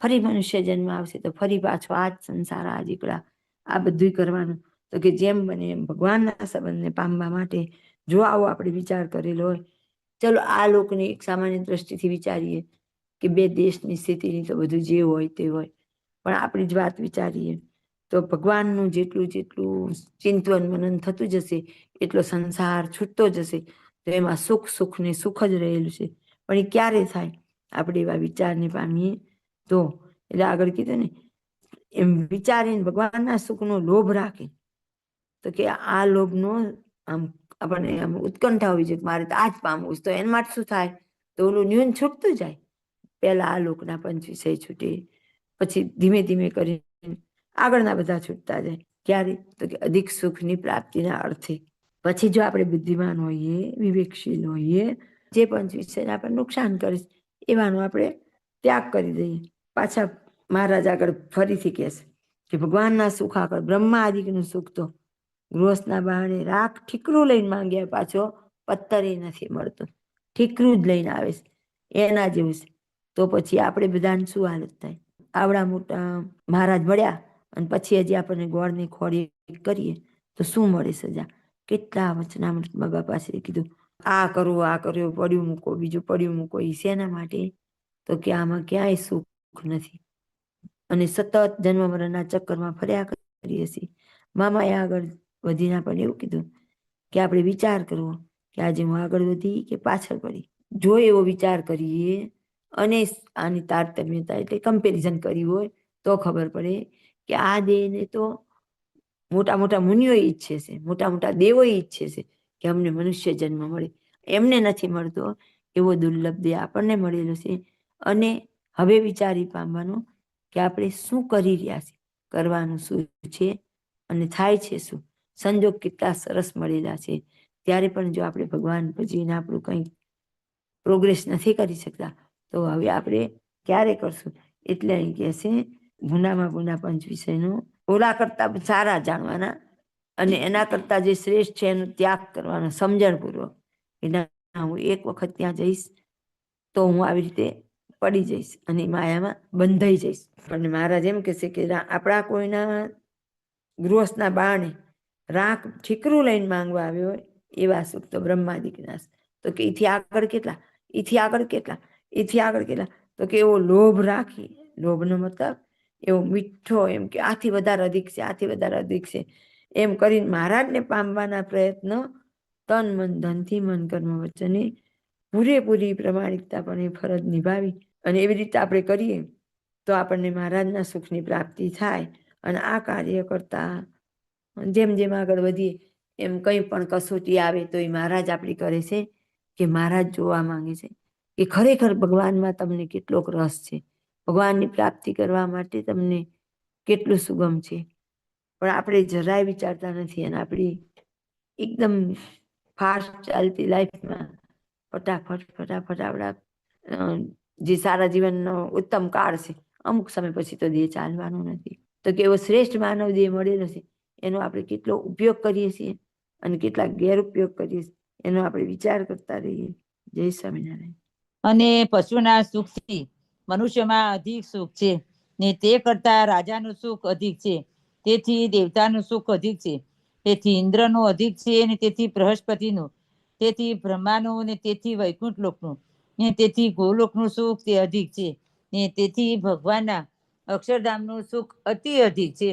ફરી મનુષ્ય જન્મ આવશે તો ફરી પાછો આ જ સંસાર, આ જીકડા, આ બધું કરવાનું. તો કે જેમ બને એમ ભગવાનના સંબંધને પામવા માટે જો આવો આપણે વિચાર કરેલો હોય, ચલો આ લોકની એક સામાન્ય દ્રષ્ટિથી વિચારીએ કે બે દેશની સ્થિતિની તો બધું જે હોય તે હોય, પણ આપણી જ વાત વિચારીએ તો ભગવાનનું જેટલું જેટલું ચિંતન મનન થતું જશે એટલો સંસાર છૂટતો જશે. તો એમાં સુખ સુખ ને સુખ જ રહેલું છે. પણ એ ક્યારે થાય? આપણે એવા વિચારને પામીએ તો. એટલે આગળ કીધું ને એમ વિચારીને ભગવાનના સુખનો લોભ રાખે તો કે આ લોભનો આમ આપણને આમ ઉત્કંઠા હોવી જોઈએ, મારે તો આ જ પામવું. તો એના માટે શું થાય? તો ઓલું ન્યૂન છૂટતું જાય. પહેલા આ લોકના પંચ વિષય છૂટે, પછી ધીમે ધીમે કરીને આગળના બધા છૂટતા જાય. ક્યારે? તો કે અધિક સુખની પ્રાપ્તિના અર્થે. પછી જો આપણે બુદ્ધિમાન હોઈએ, વિવેકશીલ હોઈએ, જે પંચ વિષયને આપણને નુકસાન કરે એવાનો આપણે ત્યાગ કરી દઈએ. પાછા મહારાજ આગળ ફરીથી કહેશે કે ભગવાનના સુખ આગળ બ્રહ્માદિકનું સુખ તો ગૃહસ્થના બહાને રાખ ઠીકરું લઈને માંગ્યા પાછો પત્તરે નથી મળતો. ઠીકરું જ લઈને આવે છે એના જેવું છે. તો પછી આપણે બધાને શું હાલત થાય? આવડા મોટા મહારાજ મળ્યા અને પછી હજી આપણને ગોળની ખોડી કરીએ તો શું મળે સજા? કેટલા વચનામૃતમાં બાપા શ્રી કીધું આ કરવું, આ કર્યું, પડ્યું મૂકો, બીજું પડ્યું મૂકો. એ શેના માટે? તો કે આમાં ક્યાંય સુખ નથી અને સતત જન્મ મરણના ચક્કરમાં ફર્યા કરીએ છીએ. મામાએ આગળ વધીને પણ એવું કીધું કે આપણે વિચાર કરવો કે આજે હું આગળ વધી કે પાછળ પડી. જો એવો વિચાર કરીએ અને આની તારતમ્યતા એટલે કમ્પેરિઝન કર્યું હોય તો ખબર પડે કે આ દેહને તો મોટા મોટા મુનિઓ ઈચ્છે છે, મોટા મોટા દેવો ઈચ્છે છે કે અમને મનુષ્ય જન્મ મળે. એમને નથી મળતો એવો દુર્લભ દેહ આપણને મળેલો છે. અને હવે વિચારી પામવાનું કે આપણે શું કરી રહ્યા છીએ, કરવાનું શું છે અને થાય છે શું. સંજોગ કેટલા સરસ મળેલા છે. ત્યારે પણ જો આપણે ભગવાન ભજીને આપણું કંઈ પ્રોગ્રેસ નથી કરી શકતા તો હવે આપણે ક્યારે કરશું? એટલે અહીં કહે છે ભૂનામાં ભૂના પંચ વિષયનું ઓલા કરતા સારા જાણવાના અને એના કરતા જે શ્રેષ્ઠ છે એનો ત્યાગ કરવાનો સમજણપૂર્વક. એટલે હું એક વખત ત્યાં જઈશ તો હું આવી રીતે પડી જઈશ અને માયામાં બંધાઈ જઈશ. પણ મહારાજ એમ કહેશે કે આપણા કોઈના ગૃહસ્થના બાણે રાખ ઠીકરું લઈને માંગવા આવ્યો હોય એવા સુખ તો બ્રહ્માદિકના. તો કે એથી આગળ કેટલા, એથી આગળ કેટલા, એથી આગળ કેટલા? તો કે એવો લોભ રાખી, લોભનો મતલબ એવો મીઠો એમ કે આથી વધારે અધિક છે, આથી વધારે અધિક છે એમ કરીને મહારાજને પામવાના પ્રયત્ન તન મન ધનથી મન કર્મ વચને પૂરેપૂરી પ્રમાણિકતા પણ એ ફરજ નિભાવી અને એવી રીતે આપણે કરીએ તો આપણને મહારાજના સુખની પ્રાપ્તિ થાય. અને આ કાર્ય કરતા જેમ જેમ આગળ વધીએ એમ કંઈ પણ કસોટી આવે તો એ મહારાજ આપણી કરે છે કે મહારાજ જોવા માંગે છે કે ખરેખર ભગવાનમાં તમને કેટલોક રસ છે, ભગવાનની પ્રાપ્તિ કરવા માટે તમને કેટલું સુગમ છે. પણ આપણે જરાય વિચારતા નથી અને આપણી એકદમ ફાસ્ટ ચાલતી લાઈફમાં ફટાફટ ફટાફટ આપણા જે સારા જીવનનો ઉત્તમ કાળ છે અમુક સમય પછી તો દેહ ચાલવાનું નથી. તો કે એવો શ્રેષ્ઠ માનવ દેહ મળેલો છે એનો આપણે કેટલો ઉપયોગ કરીએ છીએ અને કેટલા ગેરઉપયોગ કરીએ છીએ એનો આપણે વિચાર કરતા રહીએ. જય સ્વામિનારાયણ. અને પશુના સુખથી મનુષ્યમાં અધિક સુખ છે ને તે કરતા રાજાનું સુખ અધિક છે, તેથી દેવતાનું સુખ અધિક છે, તેથી ઇન્દ્રનું અધિક છે ને તેથી બૃહસ્પતિનું, તેથી બ્રહ્માનું ને તેથી વૈકુંઠ લોકનું ને તેથી ગોલોકનું સુખ તે અધિક છે ને તેથી ભગવાનના અક્ષરધામનું સુખ અતિ અધિક છે.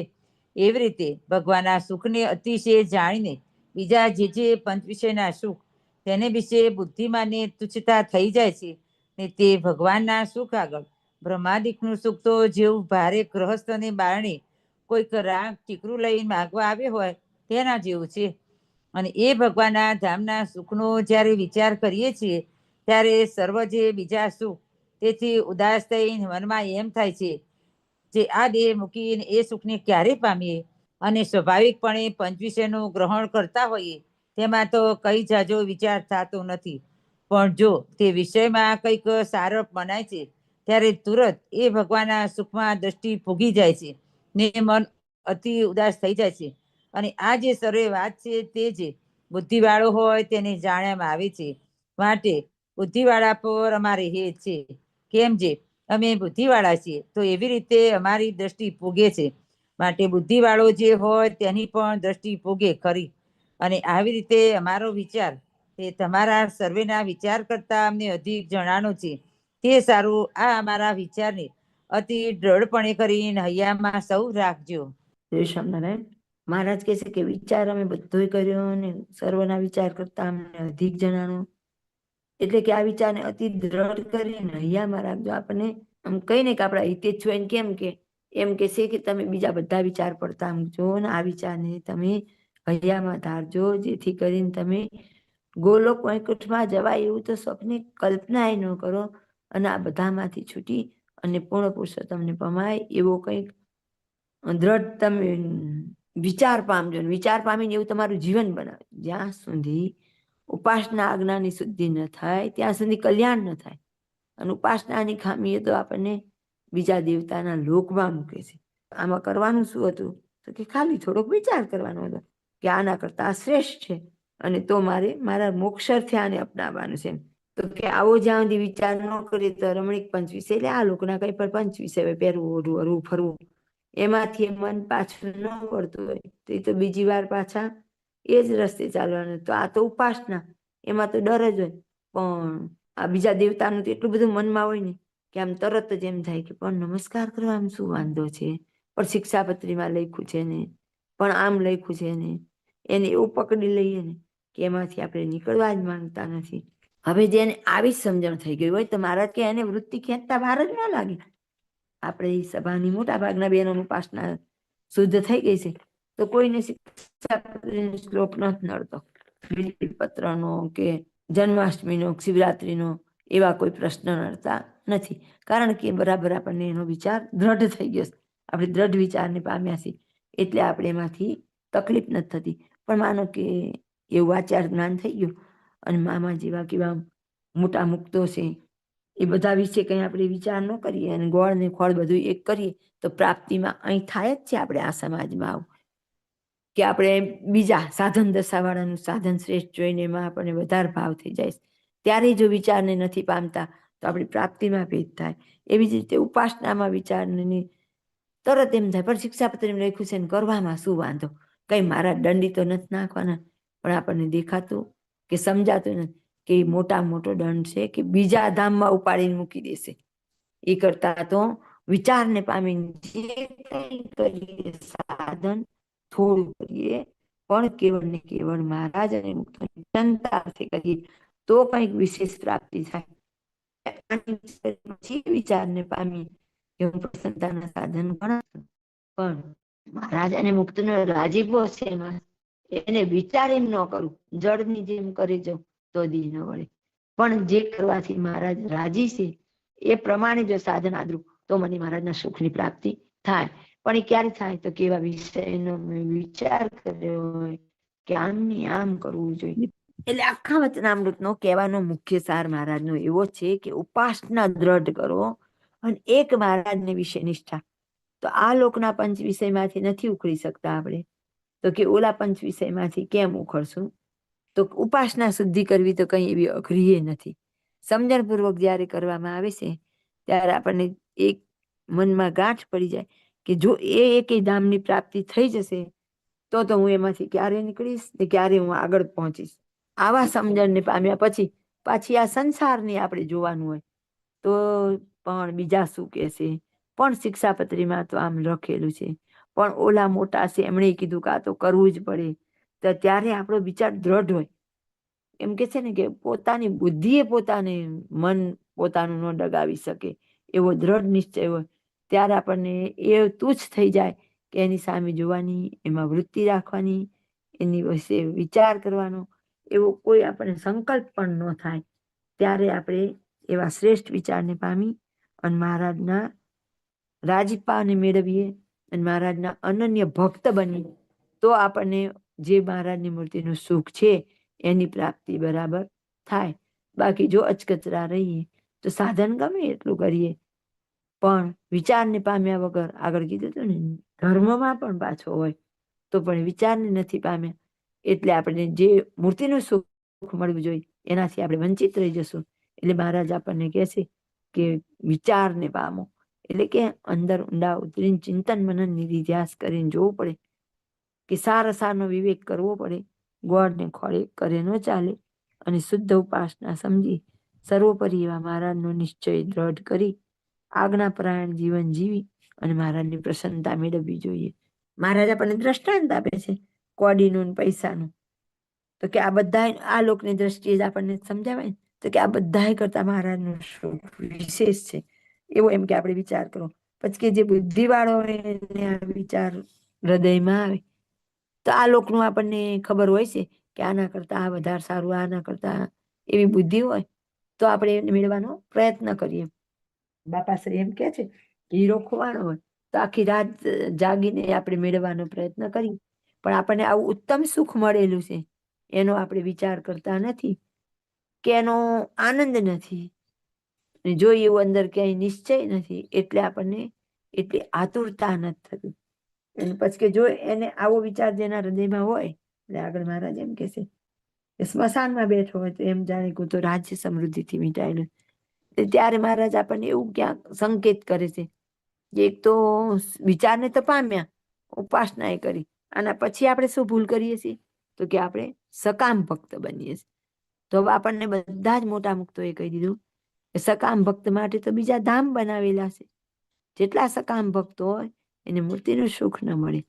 એવી રીતે ભગવાનના સુખને અતિશય જાણીને બીજા જે પંચ વિષયના સુખ તેને વિશે બુદ્ધિમાનની તુચ્છતા થઈ જાય છે ને તે ભગવાનના સુખ આગળ બ્રહ્માદિકનું સુખ તો જેવું ભારે ગ્રહસ્થની બારણે કોઈક રાગ ટીકરું લઈને માગવા આવ્યો હોય તેના જેવું છે. અને એ ભગવાનના ધામના સુખનો જ્યારે વિચાર કરીએ છીએ ત્યારે સર્વ જે બીજા સુખ તેથી ઉદાસ થઈને મનમાં એમ થાય છે જે આ દેહ મૂકીને એ સુખને ક્યારે પામીએ. અને સ્વાભાવિકપણે પંચવિષયનું ગ્રહણ કરતા હોઈએ તેમાં તો કઈ જાજો વિચાર થતો નથી. પણ જો તે વિષયમાં કંઈક સારપ મનાય છે ત્યારે તુરત એ ભગવાનના સુખમાં દ્રષ્ટિ ફૂગી જાય છે ને મન અતિ ઉદાસ થઈ જાય છે. અને આ જે સર્વે વાત છે તે જે બુદ્ધિવાળો હોય તેને જાણ્યામાં આવે છે. માટે બુદ્ધિવાળા પર અમારે હેત છે. કેમ જે અમે બુદ્ધિવાળા છીએ તો એવી રીતે અમારી દ્રષ્ટિ પૂગે છે. માટે બુદ્ધિવાળો જે હોય તેની પણ દ્રષ્ટિ પૂગે ખરી. અને આવી રીતે અમારો વિચાર તે તમારા સર્વેના વિચાર કરતા અમને અધિક જણાનો છે. તે સારું આ અમારા વિચારને અતિ દ્રઢપણે કરીને હૈયામાં સૌ રાખજો. જય સ્વામિનારાયણ. મહારાજ કહે છે કે વિચાર અમે બધોય કર્યો અને સર્વના વિચાર કરતા અમને અધિક જણાનો. એટલે કે આ વિચારને અતિ દ્રઢ કરીને હૈયામાં રાખજો. આપણને આમ કહીને કે આપણા હિતે જ છો એને કેમ કે એમ કે છે કે તમે બીજા બધા વિચાર પડતા આમ જો ને આ વિચારને તમે હૈયામાં ધારજો, જેથી કરીને તમે ગોલોક વૈકુંઠમાં જવાય એવું તો સ્વપ્ને કલ્પના ન કરો અને આ બધામાંથી છૂટી અને પૂર્ણ પુરુષોત્તમને પમાય એવો કંઈક દ્રઢ તમે વિચાર પામજો. વિચાર પામીને એવું તમારું જીવન બનાવે. જ્યાં સુધી ઉપાસના આજ્ઞાની શુદ્ધિ ન થાય ત્યાં સુધી કલ્યાણ ન થાય. અને ઉપાસનાની ખામીએ તો આપણને બીજા દેવતાના લોકમાં મૂકે છે. આમાં કરવાનું શું હતું તો કે ખાલી થોડોક વિચાર કરવાનો હતો કે આના કરતા આ શ્રેષ્ઠ છે અને તો મારે મારા મોક્ષાર્થે આને અપનાવવાનું છે. તો કે આવો જ્યાં સુધી વિચાર ન કરીએ તો રમણીક પંચ વિષય એટલે આ લોકોના કઈ પણ પંચ વિષય પહેરવું, ઓઢવું, હરવું, ફરવું એમાંથી મન પાછું ન વળતું હોય તો એ તો બીજી વાર પાછા એ જ રસ્તે ચાલવાનું. તો આ તો ઉપાસના, એમાં તો ડર જ હોય. પણ આ બીજા દેવતાનું તો એટલું બધું મનમાં હોય ને કે આમ તરત જ એમ થાય કે પણ નમસ્કાર કરવામાં શું વાંધો છે, પણ શિક્ષાપત્રીમાં લખ્યું છે ને, પણ આમ લખ્યું છે ને, એને એવું પકડી લઈએ ને કે એમાંથી આપણે નીકળવા જ માંગતા નથી. હવે જેને આવી સમજણ થઈ ગઈ હોય તો મહારાજ કે એને વૃત્તિ ખેંચતા વાર જ ન લાગે. આપણે સભાની મોટા ભાગના બહેનોનું ઉપાસના શુદ્ધ થઈ ગઈ છે તો કોઈને શિક્ષાપત્રીનો શ્લોક નથી નડતો. પત્રનો કે જન્માષ્ટમીનો, શિવરાત્રીનો એવા કોઈ પ્રશ્ન નડતા નથી. કારણ કે બરાબર આપણને એનો વિચાર દ્રઢ થઈ ગયો. આપણે દ્રઢ વિચારને પામ્યા છીએ એટલે આપણે એમાંથી તકલીફ નથી થતી. પણ માનો કે એવું આચાર જ્ઞાન થઈ ગયું અને મામા જેવા કેવા મોટા મુક્તો છે એ બધા વિશે કંઈ આપણે વિચાર ન કરીએ અને ગોળ ને ખોળ બધું એક કરીએ તો પ્રાપ્તિમાં અહીં થાય જ છે. આપણે આ સમાજમાં આવું કે આપણે બીજા સાધન દશાવાળાનું સાધન શ્રેષ્ઠ જોઈને એમાં આપણને વધારે ભાવ થઈ જાય. ત્યારે જો વિચારને નથી પામતા તો આપણી પ્રાપ્તિમાં ભેદ થાય. એવી જ રીતે ઉપાસનામાં વિચારને તરત એમ થાય પણ શિક્ષાપત્રીમાં લખ્યું છે ને કરવામાં શું વાંધો, કંઈ મારા દંડી તો નથી નાખવાના. પણ આપણને દેખાતું કે સમજાતું નથી કે એ મોટા મોટો દંડ છે કે બીજા ધામમાં ઉપાડીને મૂકી દેશે. એ કરતા તો વિચારને પામીને જે કંઈ કરીએ સાધન થોડું કરીએ પણ કેવળ ને કેવળ મહારાજ અને મુક્તની ચિંતાથી કરીએ તો કંઈક વિશેષ પ્રાપ્તિ થાય. પછી વિચારને પામી કે હું પ્રસન્નતાના સાધન ગણાશું પણ મહારાજ અને મુક્તનો રાજીપો છે એમાં એને વિચાર એમ ન કરું, જળની જેમ કરી જાઉં તો દી ન વળે. પણ જે કરવાથી મહારાજ રાજી છે એ પ્રમાણે જો સાધન આદરું તો મને મહારાજના સુખની પ્રાપ્તિ થાય. પણ એ ક્યારે થાય તો કેવા વિષયનો મેં વિચાર કર્યો હોય કે આમની આમ કરવું જોઈએ. એટલે આખા વચનામૃતનો કહેવાનો મુખ્ય સાર મહારાજનો એવો છે કે ઉપાસના દ્રઢ કરો અને એક મહારાજને વિશે નિષ્ઠા. તો આ લોકના પંચ વિષયમાંથી નથી ઉખડી શકતા આપણે તો કે ઓલા પંચ વિષયમાંથી કેમ ઉખડશું? તો ઉપાસના શુદ્ધિ કરવી તો કંઈ એવી અઘરી નથી. સમજણપૂર્વક જ્યારે કરવામાં આવે છે ત્યારે આપણને એક મનમાં ગાંઠ પડી જાય કે જો એ એકેય ધામની પ્રાપ્તિ થઈ જશે તો હું એમાંથી ક્યારે નીકળીશ ને ક્યારે હું આગળ પહોંચીશ. આવા સમજણને પામ્યા પછી પાછી આ સંસારની આપણે જોવાનું હોય તો પણ બીજા શું કહેશે, પણ શિક્ષાપત્રીમાં તો આમ લખેલું છે, પણ ઓલા મોટા છે એમણે કીધું કે આ તો કરવું જ પડે. તો ત્યારે આપણો વિચાર દ્રઢ હોય એમ કે છે ને કે પોતાની બુદ્ધિએ પોતાને મન પોતાનું ન ડગાવી શકે એવો દ્રઢ નિશ્ચય હોય ત્યારે આપણને એ તુચ્છ થઈ જાય કે એની સામે જોવાની, એમાં વૃત્તિ રાખવાની, એની વિશે વિચાર કરવાનો એવો કોઈ આપણને સંકલ્પ પણ ન થાય. ત્યારે આપણે એવા શ્રેષ્ઠ વિચારને પામી અને મહારાજના રાજીપાને મેળવીએ અને મહારાજના અનન્ય ભક્ત બની તો આપણને જે મહારાજની મૂર્તિનું સુખ છે એની પ્રાપ્તિ બરાબર થાય. બાકી જો અચકચરા રહીએ તો સાધન ગમે એટલું કરીએ પણ વિચારને પામ્યા વગર, આગળ કીધું હતું ને, ધર્મમાં પણ પાછો હોય તો પણ વિચારને નથી પામ્યા એટલે આપણે જે મૂર્તિનું સુખ મળવું જોઈએ એનાથી આપણે વંચિત રહી જશું. એટલે મહારાજ આપણને કહે છે કે વિચારને પામો, એટલે કે અંદર ઊંડા ઉતરીને ચિંતન મનન નિધિધ્યાસ કરીને જોવું પડે કે સારનો વિવેક કરવો પડે. ગોળને ખોળે કરે ન ચાલે અને શુદ્ધ ઉપાસના સમજી સર્વોપરી એવા મહારાજનો નિશ્ચય દ્રઢ કરી આજ્ઞાપરાયણ જીવન જીવી અને મહારાજની પ્રસન્નતા મેળવવી જોઈએ. મહારાજ આપણને દ્રષ્ટાંત આપે છે કોડીનું ને પૈસાનું, તો કે આ બધા આ લોકની દ્રષ્ટિએ જ આપણને સમજાવાય તો કે આ બધા કરતા મહારાજનું સુખ વિશેષ છે એવો એમ કે આપણે વિચાર કરો. પછી કે જે બુદ્ધિવાળો એને આ વિચાર હૃદયમાં આવે તો આ લોકનું આપણને ખબર હોય છે કે આના કરતા આ વધારે સારું, આના કરતા એવી બુદ્ધિ હોય તો આપણે એને મેળવવાનો પ્રયત્ન કરીએ. બાપાશ્રી એમ કે છે કે હીરો ખોવાનો હોય તો આખી રાત જાગીને આપણે મેળવવાનો પ્રયત્ન કરીએ પણ આપણને આવું ઉત્તમ સુખ મળેલું છે એનો આપણે વિચાર કરતા નથી કે એનો આનંદ નથી, જો એવું અંદર ક્યાંય નિશ્ચય નથી એટલે આપણને એટલી આતુરતા નથી થતી. અને પછી કે જો એને આવો વિચાર જેના હૃદયમાં હોય એટલે આગળ મહારાજ એમ કે છે કે સ્મશાનમાં બેઠો હોય તો એમ જાણે કે તો રાજ્ય સમૃદ્ધિથી મીટાયેલું. ત્યારે મહારાજ આપણને એવું ક્યાંક સંકેત કરે છે કે એક તો વિચારને તો પામ્યા, ઉપાસના એ કરી, આના પછી આપણે શું ભૂલ કરીએ છીએ તો કે આપણે સકામ ભક્ત બનીએ છીએ. તો હવે આપણને બધા જ મોટા મુક્તોએ કહી દીધું કે સકામ ભક્ત માટે તો બીજા ધામ બનાવેલા છે. જેટલા સકામ ભક્તો હોય એને મૂર્તિનું સુખ ન મળે,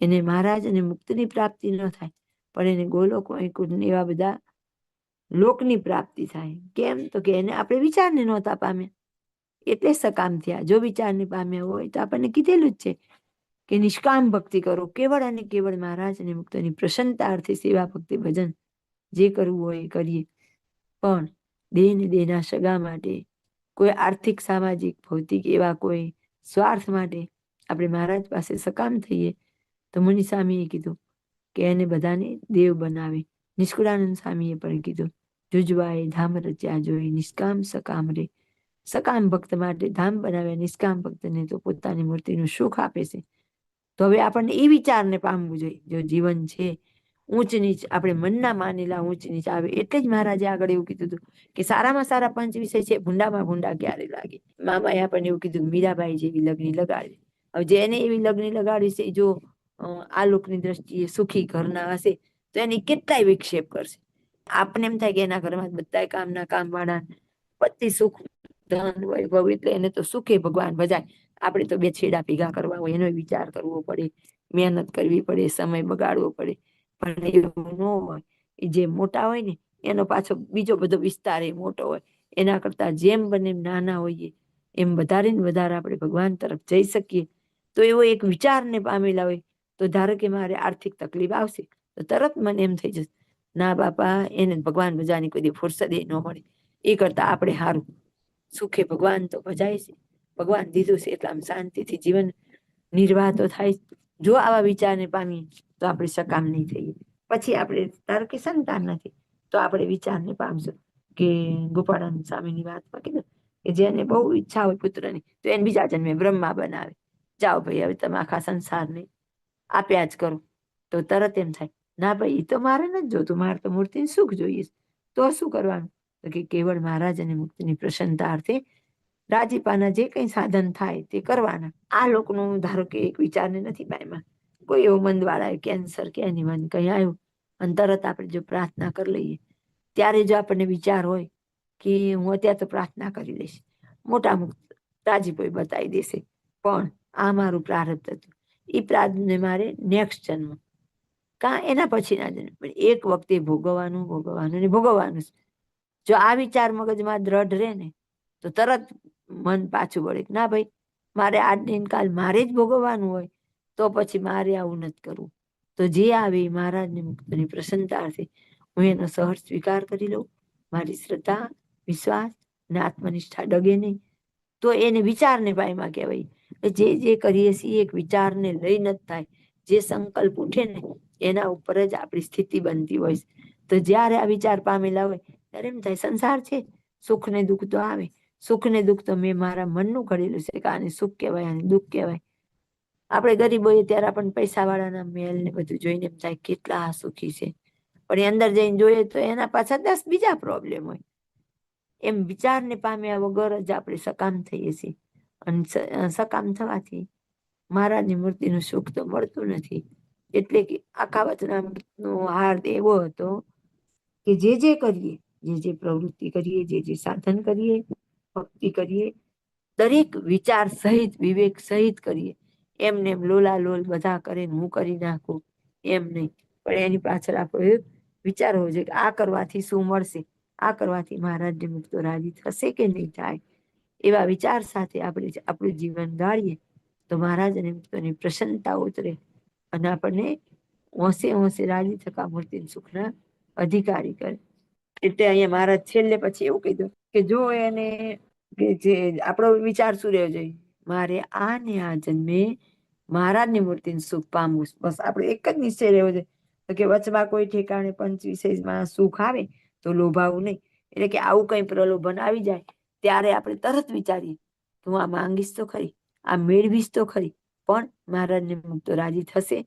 એને મહારાજ અને મુક્તિની પ્રાપ્તિ ન થાય, પણ એને ગોલોક વૈકુંઠ એવા બધા લોકની પ્રાપ્તિ થાય. કેમ તો કે એને આપણે વિચારને નહોતા પામ્યા એટલે સકામ થયા. જો વિચારને પામ્યા હોય તો આપણને કીધેલું જ છે કે નિષ્કામ ભક્તિ કરો, કેવળ અને કેવળ મહારાજ અને મુક્તની પ્રસન્નતા અર્થે સેવા ભક્તિ ભજન જે કરવું હોય એ કરીએ. પણ દેહને દેહના સગા માટે, કોઈ આર્થિક સામાજિક ભૌતિક એવા કોઈ સ્વાર્થ માટે આપણે મહારાજ પાસે સકામ થઈએ તો મુનિ સ્વામીએ કીધું કે એને બધાને દેવ બનાવે. નિષ્કુળાનંદ સ્વામીએ પણ કીધું જુજવાએ ધામ રચ્યા જોઈ નિષ્કામ સકામ રે. સકામ ભક્ત માટે ધામ બનાવ્યા, નિષ્કામ ભક્તને તો પોતાની મૂર્તિનું સુખ આપે છે. તો હવે આપણને એ વિચારને પામવું જોઈએ. જો જીવન છે ઊંચ નીચ આપણે મનના માનેલા ઊંચ નીચ આવે એટલે જ મહારાજે આગળ એવું કીધું હતું કે સારામાં સારા પંચ વિષય છે, ભૂંડામાં ભૂંડા ક્યારે લાગે. મામાએ આપણને એવું કીધું મીરાબાઈ જેવી લગ્ની લગાડવી. હવે જેને એવી લગ્ની લગાડવી છે જો આ લોકની દ્રષ્ટિએ સુખી ઘરના હશે તો એની કેટલાય વિક્ષેપ કરશે. આપને એમ થાય કે એના ઘરમાં બધા કામના કામ વાળા, પતિ સુખ ધન વૈભવ એટલે એને તો સુખે ભગવાન ભજાય. આપણે તો બે છેડા ભેગા કરવા હોય એનો વિચાર કરવો પડે, મહેનત કરવી પડે, સમય બગાડવો પડે. પણ એવું ન હોય. એ જે મોટા હોય ને એનો પાછો બીજો બધો વિસ્તાર એ મોટો હોય. એના કરતા જેમ બને એમ નાના હોઈએ એમ વધારે ને વધારે આપણે ભગવાન તરફ જઈ શકીએ. તો એવો એક વિચારને પામેલા હોય તો ધારો કે મારે આર્થિક તકલીફ આવશે તો તરત મને એમ થઈ જશે ના બાપા એને ભગવાન ભજાની કોઈ ફુરસદ ન મળે, એ કરતા આપણે હારું સુખે ભગવાન તો ભજાય છે, ભગવાન દીધું છે એટલે આમ શાંતિથી જીવન નિર્વાહ તો થાય. જો આવા વિચારને પામીએ તો આપણે સકામ નહીં થઈએ. પછી આપણે ધારો કે સંતાન નથી તો આપણે વિચારને પામશું કે ગોપાળાનંદ સ્વામીની વાતમાં કીધું કે જેને બહુ ઈચ્છા હોય પુત્રની તો એને બીજા જન્મે બ્રહ્મા બનાવે. જાઓ ભાઈ હવે તમે આખા સંસારને આપ્યા જ કરો. તો તરત એમ થાય ના ભાઈ એ તો મારે નથી જોતું, મારે તો મૂર્તિનું સુખ જોઈએ. તો શું કરવાનું તો કે કેવળ મહારાજ અને મુક્તિની પ્રસન્નતા અર્થે રાજીપાના જે કંઈ સાધન થાય તે કરવાના. આ લોકનું ધારો કે એક વિચારને નથી પામ્યા, કોઈ એવો મંદવાળા કેન્સર કે એની મન કંઈ આવ્યું અને તરત આપણે જો પ્રાર્થના કરી લઈએ ત્યારે જો આપણને વિચાર હોય કે હું અત્યારે તો પ્રાર્થના કરી લઈશ, મોટા મુક્ત રાજીપોઈ બતાવી દેશે, પણ આ મારું પ્રારબ્ધ હતું. એ પ્રારબ્ધને મારે નેક્સ્ટ જન્મ કાં એના પછીના જન્મ, પણ એક વખતે ભોગવવાનું ભોગવવાનું ને ભોગવવાનું. જો આ વિચાર મગજમાં દ્રઢ રહે ને તો તરત મન પાછું વળે કે ના ભાઈ, મારે આજ દિન કાલ મારે જ ભોગવવાનું હોય, તો પછી મારે આવું નથી કરવું. તો જે આવે એ મહારાજની મુક્તની પ્રસન્નતાથી હું એનો સહજ સ્વીકાર કરી લઉં. મારી શ્રદ્ધા, વિશ્વાસ અને આત્મનિષ્ઠા ડગે નહીં. તો એને વિચારને પાયમાં કહેવાય. જે કરીએ છીએ એક વિચારને લઈને જ થાય. જે સંકલ્પ ઉઠે ને એના ઉપર જ આપણી સ્થિતિ બનતી હોય. તો જ્યારે આ વિચાર પામેલા હોય ત્યારે એમ થાય સંસાર છે, સુખ ને દુઃખ તો આવે. સુખ ને દુઃખ તો મેં મારા મનનું ઘડેલું છે કે આને સુખ કહેવાય, આને દુઃખ કહેવાય. આપણે ગરીબ હોઈએ ત્યારે આપણને પૈસા વાળાના મેલ ને બધું જોઈને એમ થાય કેટલા સુખી છે, પણ એ અંદર જઈને જોઈએ તો એના પાછળ 10 બીજા પ્રોબ્લેમ હોય. એમ વિચારને પામ્યા વગર જ આપણે સકામ થઈએ છીએ, અને સકામ થવાથી મહારાજની મૂર્તિનું સુખ તો મળતું નથી. એટલે કે આખા વચનામૃતનો હાર્દ એવો હતો કે જે કરીએ, જે પ્રવૃત્તિ કરીએ, જે સાધન કરીએ, ભક્તિ કરીએ, દરેક વિચાર સહિત, વિવેક સહિત કરીએ. એમને એમ લોલા લોલ બધા કરે હું કરી નાખું એમ નહીં, પણ એની પાછળ આપણો વિચાર હોવો જોઈએ કે આ કરવાથી શું મળશે, આ કરવાથી મહારાજની મુક્તો રાજી થશે કે નહીં થાય. એવા વિચાર સાથે આપણે આપણું જીવન ગાળીએ તો મહારાજ અને મુક્તોની પ્રસન્નતા ઉતરે અને આપણને હોંશે હોંશે રાજી થકા મૂર્તિ સુખના અધિકારી કરે. એટલે અહીંયા મહારાજ છેલ્લે પછી એવું કીધું કે જો એને કે જે આપણો વિચાર શું રહ્યો જોઈએ, મારે આ ને આ જન્મે મહારાજની મૂર્તિનું સુખ પામવું. બસ આપણે એક જ નિશ્ચય રહ્યો છે કે વચમાં કોઈ ઠેકાણે પંચ વિષયમાં સુખ આવે તો લોભાવું નહીં. એટલે કે આવું કઈ પ્રલોભન આવી જાય ત્યારે આપણે તરત વિચારીએ તો હું આ માંગીશ તો ખરી, આ મેળવીશ તો ખરી, પણ મહારાજને મુક્તો રાજી થશે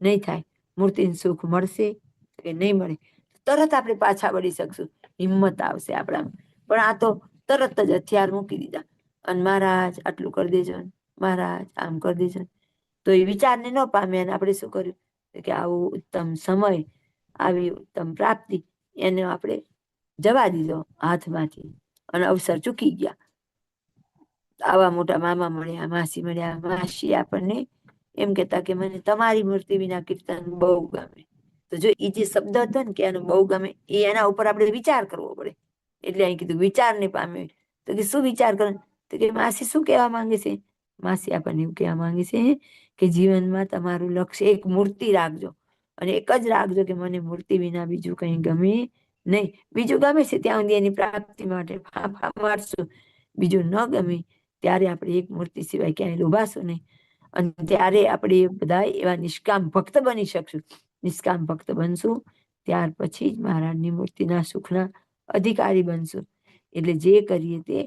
નહીં થાય, મૂર્તિનું સુખ મળશે કે નહીં મળે, તરત આપણે પાછા વળી શકશું, હિંમત આવશે આપણામાં. પણ આ તો તરત જ હથિયાર મૂકી દીધા અને મહારાજ આટલું કરી દેજો, મહારાજ આમ કરી દેજો. તો એ વિચારને ન પામે અને આપણે શું કર્યું કે આવું ઉત્તમ સમય, આવી ઉત્તમ પ્રાપ્તિ એને આપણે જવા દીધો હાથમાંથી અને અવસર ચૂકી ગયા. આવા મોટા મામા મળ્યા, માસી મળ્યા, માસી આપણને એમ કહેતા કે મને તમારી મૂર્તિ વિના કીર્તન બહુ ગમે. તો જો એ જે શબ્દ હતો ને કે એનું બહુ ગમે, એ એના ઉપર આપણે વિચાર કરવો પડે. એટલે અહીં કીધું વિચાર ને પામે. તો કે શું વિચાર કરો? તો કે માસી શું કહેવા માંગે છે? માસી આપણને એવું કહેવા માંગે છે કે જીવનમાં તમારું લક્ષ્ય એક મૂર્તિ રાખજો, અને એક જ રાખજો કે મને મૂર્તિ વિના બીજું કંઈ ગમે નહીં. બીજું ગમે છે ત્યાં સુધી એની પ્રાપ્તિ માટે ફાંફા મારશું, બીજું ન ગમે ત્યારે આપણે એક મૂર્તિ સિવાય ક્યાંય લોભાશું નહીં. અને ત્યારે આપણે બધા એવા નિષ્કામ ભક્ત બની શકશું. નિષ્કામ ભક્ત બનશું ત્યાર પછી જ મહારાજની મૂર્તિના સુખના અધિકારી બનશું. એટલે જે કરીએ તે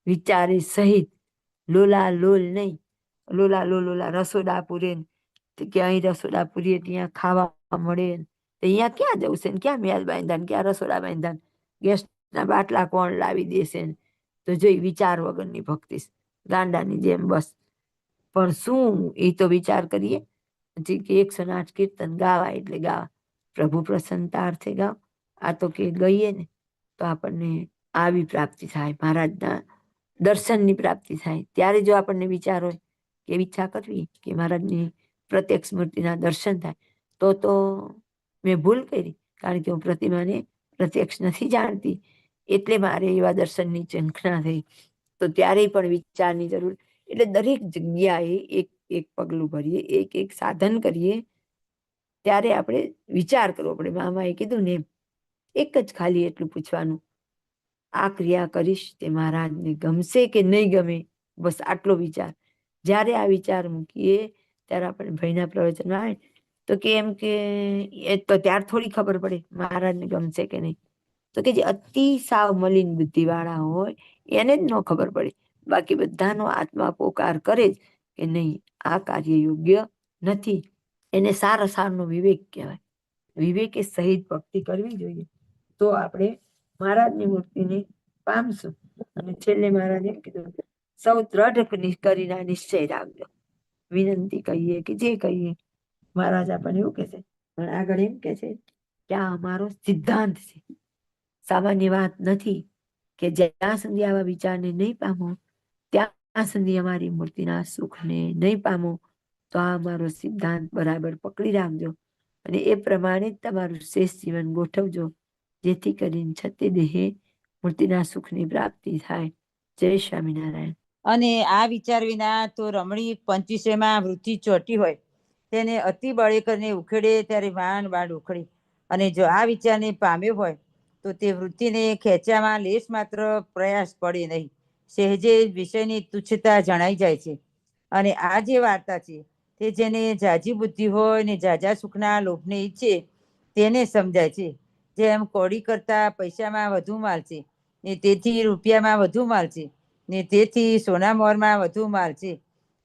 વિચારે સહિત, લોલા લોલ નહીં. લોલા લોલ ઓલા રસોડા પૂરે કે અહીં રસોડા પૂરીએ ત્યાં ખાવા મળે, અહીંયા ક્યાં જવું છે, ક્યાં મેલ બાંધા, ક્યાં રસોડા બાંધા, ગેસના બાટલા કોણ લાવી દેશે. તો જોઈ વિચાર વગરની ભક્તિ, ગાંડાની જેમ બસ. પણ શું એ તો વિચાર કરીએ કે 108 કીર્તન ગાવા એટલે ગાવા, પ્રભુ પ્રસન્નતા અર્થે ગાવ. આ તો કે ગઈએ ને તો આપણને આવી પ્રાપ્તિ થાય, મહારાજના દર્શનની પ્રાપ્તિ થાય. ત્યારે જો આપણને વિચાર હોય કે ઈચ્છા કરવી કે મહારાજની પ્રત્યક્ષ મૂર્તિના દર્શન થાય, તો મેં ભૂલ કરી, કારણ કે હું પ્રતિમાને પ્રત્યક્ષ નથી જાણતી, એટલે મારે એવા દર્શનની ઝંખના થઈ. તો ત્યારે પણ વિચારની જરૂર. એટલે દરેક જગ્યાએ એક એક પગલું ભરીએ, એક એક સાધન કરીએ, ત્યારે આપણે વિચાર કરવો પડે. મામાએ કીધું ને એમ, એક જ ખાલી એટલું પૂછવાનું, આ ક્રિયા કરીશ તે મહારાજને ગમશે કે નહીં ગમે, બસ આટલો વિચાર. જ્યારે આ વિચાર મૂકીએ ત્યારે આપણે ભાઈના પ્રવચનમાં આવે તો કે એમ કે એ તો ત્યાર થોડી ખબર પડે મહારાજને ગમશે કે નહીં. તો કે જે અતિ સાવ મલિન બુદ્ધિ વાળા હોય એને જ ન ખબર પડે, બાકી બધાનો આત્મા પોકાર કરે જ કે નહીં આ કાર્ય યોગ્ય નથી. એને સારનો વિવેક કહેવાય. વિવેકે સહિત ભક્તિ કરવી જોઈએ તો આપણે મહારાજની મૂર્તિને પામશું. અને છેલ્લે મહારાજ એમ કીધું, સૌ દ્રઢ કરીને નિશ્ચય રાખજો. વિનંતી કહીએ કે જે કહીએ, મહારાજ આપણને એવું કહે છે, પણ આગળ એમ કે છે કે આ અમારો સિદ્ધાંત છે, સામાન્ય વાત નથી. કે જ્યાં સુધી આવા વિચારને નહીં પામો ત્યાં સુધી અમારી મૂર્તિના સુખને નહીં પામો. તો આ અમારો સિદ્ધાંત બરાબર પકડી રાખજો અને એ પ્રમાણે જ તમારું શેષ જીવન ગોઠવજો, જેથી કરીને છતે દેહે મૂર્તિના સુખની પ્રાપ્તિ થાય. જય સ્વામિનારાયણ. અને આ વિચાર વિના તો રમણીક 25માં વૃત્તિ ચોટી હોય તેને અતિ બળે કરીને ઉખેડે ત્યારે માંડ ઉખડી. અને જો આ વિચારને પામ્યો હોય તો તે વૃત્તિને ખેંચવામાં લેશ માત્ર પ્રયાસ પડે નહીં. સહેજે વિષયની તુચ્છતા જણાઈ જાય છે. અને આ જે વાર્તા છે તે જેને જાજી બુદ્ધિ હોય ને જાજા સુખના લોભને ઈચ્છે તેને સમજાય છે. જેમ કોડી કરતા પૈસામાં વધુ માલ છે ને તેથી રૂપિયામાં વધુ માલ છે ને તેથી સોના મોરમાં વધુ માલ છે,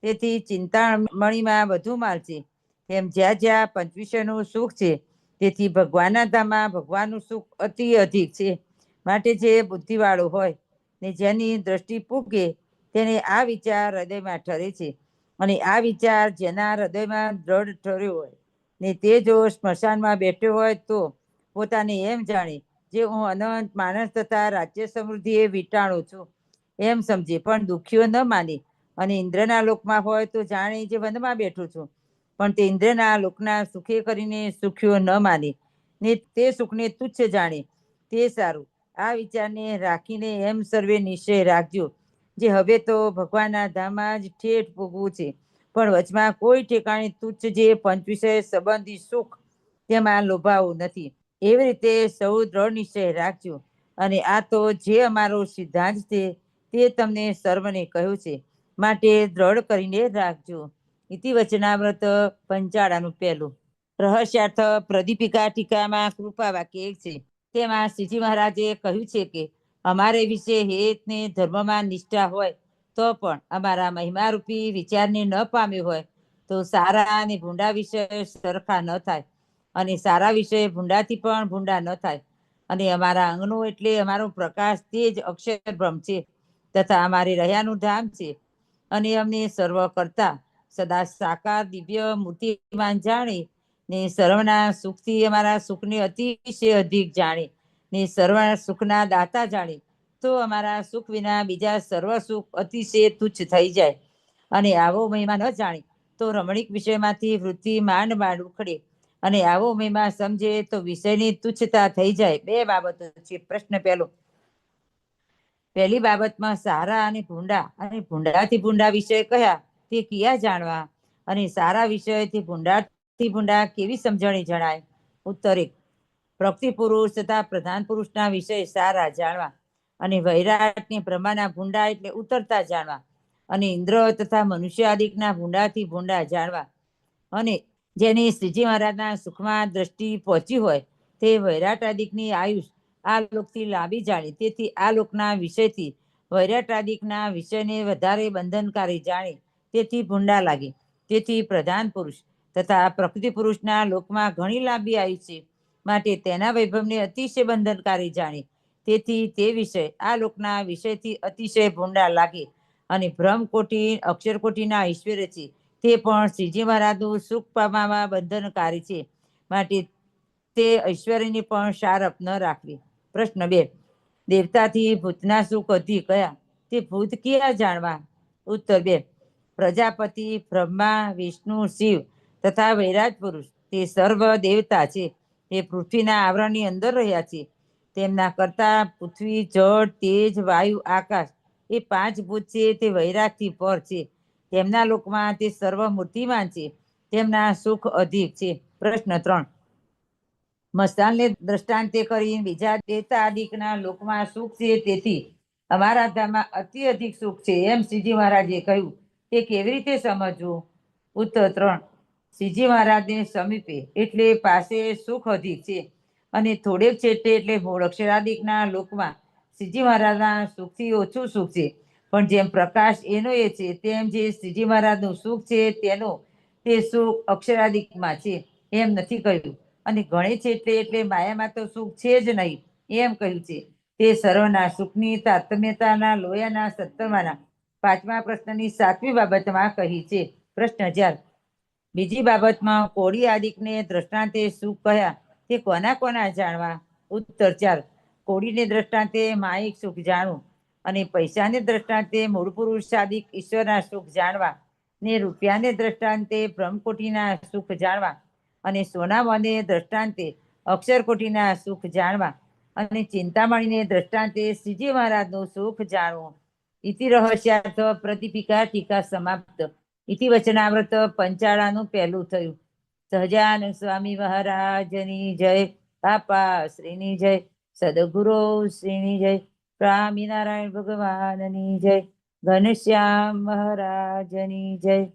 તેથી ચિંતામણીમાં વધુ માલ છે. એમ જ્યાં જ્યાં 25નું સુખ છે તેથી ભગવાનના ધામમાં ભગવાનનું સુખ અતિ અધિક છે. માટે જે બુદ્ધિવાળો હોય ને જેની દ્રષ્ટિ પૂગે તેને આ વિચાર હૃદયમાં ઠરે છે. અને આ વિચાર જેના હૃદયમાં દ્રઢ ઠર્યો હોય ને તે જો સ્મશાનમાં બેઠો હોય તો પોતાને એમ જાણે જે હું અનંત માણસ તથા રાજ્ય સમૃદ્ધિએ વીંટાળું છું એમ સમજે, પણ દુખ્યો ન માને. અને ઇન્દ્રના લોકમાં હોય તો જાણે જે વનમાં બેઠું છું, પણ તે ઇન્દ્રના લોકના સુખે કરીને સુખ્યો ન માને ને તે સુખને તુચ્છ જાણે તે સારું. આ વિચારને રાખીને એમ સર્વે નિશ્ચય રાખજો જે હવે તો ભગવાનના ધામમાં જ ઠેઠ ભોગવું છે, પણ વચમાં કોઈ ઠેકાણે તુચ્છ જે 25 સંબંધી સુખ તેમાં લોભાવું નથી. એવી રીતે સૌ દ્રઢ નિશ્ચય રાખજો. અને આ તો જે અમારો સિદ્ધાંત છે તે તમને સર્વને કહ્યું છે, માટે દ્રઢ કરીને રાખજો. ઇતિ વચનામૃત પંચાળાનું પહેલું. રહસ્યાર્થ પ્રદીપિકા ટીકામાં કૃપા વાક્ય એક છે. તેમાં શ્રીજી મહારાજે કહ્યું છે કે અમારે વિશે હેત ને ધર્મમાં નિષ્ઠા હોય તો પણ અમારા મહિમારૂપી વિચારને ન પામ્યો હોય તો સારા અને ભૂંડા વિષય સરખા ન થાય, અને સારા વિષય ભૂંડાથી પણ ભૂંડા ન થાય. અને અમારા અંગનો એટલે અમારો પ્રકાશ તે જ અક્ષર બ્રહ્મ છે તથા અમારે રહ્યાનું ધામ છે. અને અમને સર્વ કરતા સદા સાકાર દિવ્ય મૂર્તિમાન જાણે ને સર્વના સુખથી અમારા સુખને અતિશય અધિક જાણે ને સર્વ સુખના દાતા જાણે તો અમારા સુખ વિના બીજા સર્વ સુખ અતિશય તુચ્છ થઈ જાય. અને આવો મહિમા ન જાણે તો રમણીક વિષયમાંથી વૃત્તિ માંડ ઉખડે. અને આવો મહિમા સમજે તો વિષયની તુચ્છતા થઈ જાય. બે બાબતો છે. પ્રશ્ન પહેલો. પહેલી બાબતમાં સારા અને ભૂંડાથી ભૂંડા વિષય કયા તે કિયા જાણવા, અને સારા વિષયથી ભૂંડા કેવી સમજણી જણાય? ઉત્તર એક. પ્રકૃતિ પુરુષ તથા પ્રધાન પુરુષના વિષય સારા જાણવા, અને વૈરાટ ને બ્રહ્માના ભૂંડા એટલે ઉતરતા જાણવા, અને ઇન્દ્ર તથા મનુષ્ય આદિકના ભૂંડાથી ભૂંડા જાણવા. અને જેની શ્રીજી મહારાજના સુખમાં દ્રષ્ટિ પહોંચી હોય તે વૈરાટ આદિકની આયુષ આ લોકથી લાંબી જાણે, તેથી આ લોકના વિષયથી વૈરાટાદિકના વિષયને વધારે બંધનકારી જાણે, તેથી ભૂંડા લાગે. તેથી પ્રધાન પુરુષ તથા પ્રકૃતિ પુરુષના લોકમાં ઘણી લાંબી આયુ છે, માટે તેના વૈભવને અતિશય બંધનકારી જાણે, તેથી તે વિષય આ લોકના વિષયથી અતિશય ભૂંડા લાગે. અને બ્રહ્મકોટી અક્ષરકોટીના ઐશ્વર્ય છે તે પણ શ્રીજી મહારાજનું સુખ પામવામાં બંધનકારી છે, માટે તે ઐશ્વર્યની પણ શારપ ન રાખવી. પ્રશ્ન 2. દેવતાથી ભૂતના સુખ અધિક કયા તે ભૂત ક્યાં જાણવા? ઉત્તર 2. પ્રજાપતિ બ્રહ્મા વિષ્ણુ શિવ તથા વૈરાજ પુરુષ તે સર્વ દેવતા છે, તે પૃથ્વીના આવરણની અંદર રહ્યા છે. તેમના કરતા પૃથ્વી જળ તેજ વાયુ આકાશ એ 5 ભૂત છે તે વૈરાગથી પર છે. તેમના લોકમાં તે સર્વ મૂર્તિમાન છે, તેમના સુખ અધિક છે. પ્રશ્ન 3. મસ્તાનને દ્રષ્ટાંતે કરી બીજા દેવતા આદિકના લોકમાં સુખ છે, તેથી અમારા ધામમાં અતિ અધિક સુખ છે એમ શ્રીજી મહારાજે કહ્યું, તે કેવી રીતે સમજવું? ઉત્તર 3. શ્રીજી મહારાજને સમીપે એટલે પાસે સુખ અધિક છે, અને થોડેક છેટે એટલે મૂળ અક્ષરાદિકના લોકમાં શ્રીજી મહારાજના સુખથી ઓછું સુખ છે. પણ જેમ પ્રકાશ એનો એ છે તેમ જે શ્રીજી મહારાજનું સુખ છે તેનું તે સુખ અક્ષરાદિકમાં છે એમ નથી કહ્યું. અને ગણે છે એટલે માયામાં તો સુખ છે જ નહીં એમ કહ્યું છે. તે સર્વના સુખની તારતમ્યતાના લોયાના સત્તરમાના 5મા પ્રશ્નની 7મી બાબતમાં કહી છે. પ્રશ્ન 4. બીજી બાબતમાં કોળી આદિકને દ્રષ્ટાંતે સુખ કયા તે કોના જાણવા? ઉત્તર 4. કોળીને દ્રષ્ટાંતે માયિક સુખ જાણવું, અને પૈસાને દ્રષ્ટાંતે મૂળ પુરુષ આદિક ઈશ્વરના સુખ જાણવા, ને રૂપિયાને દ્રષ્ટાંતે બ્રહ્મકોટીના સુખ જાણવા, અને સોનામાને દ્રષ્ટાંતે અક્ષરકોટીના સુખ જાણવા અને ચિંતામણીને દ્રષ્ટાંતે શ્રીજી મહારાજનું સુખ જાણવું. ઇતિ રહસ્યાર્થ પ્રદીપિકા ટીકા સમાપ્ત. ઇતિ વચનામૃત પંચાળાનું પહેલું થયું. સહજાનંદ સ્વામી મહારાજની જય. બાપા શ્રીની જય. સદગુરુ શ્રીની જય. સ્વામિનારાયણ ભગવાનની જય. ઘનશ્યામ મહારાજની જય.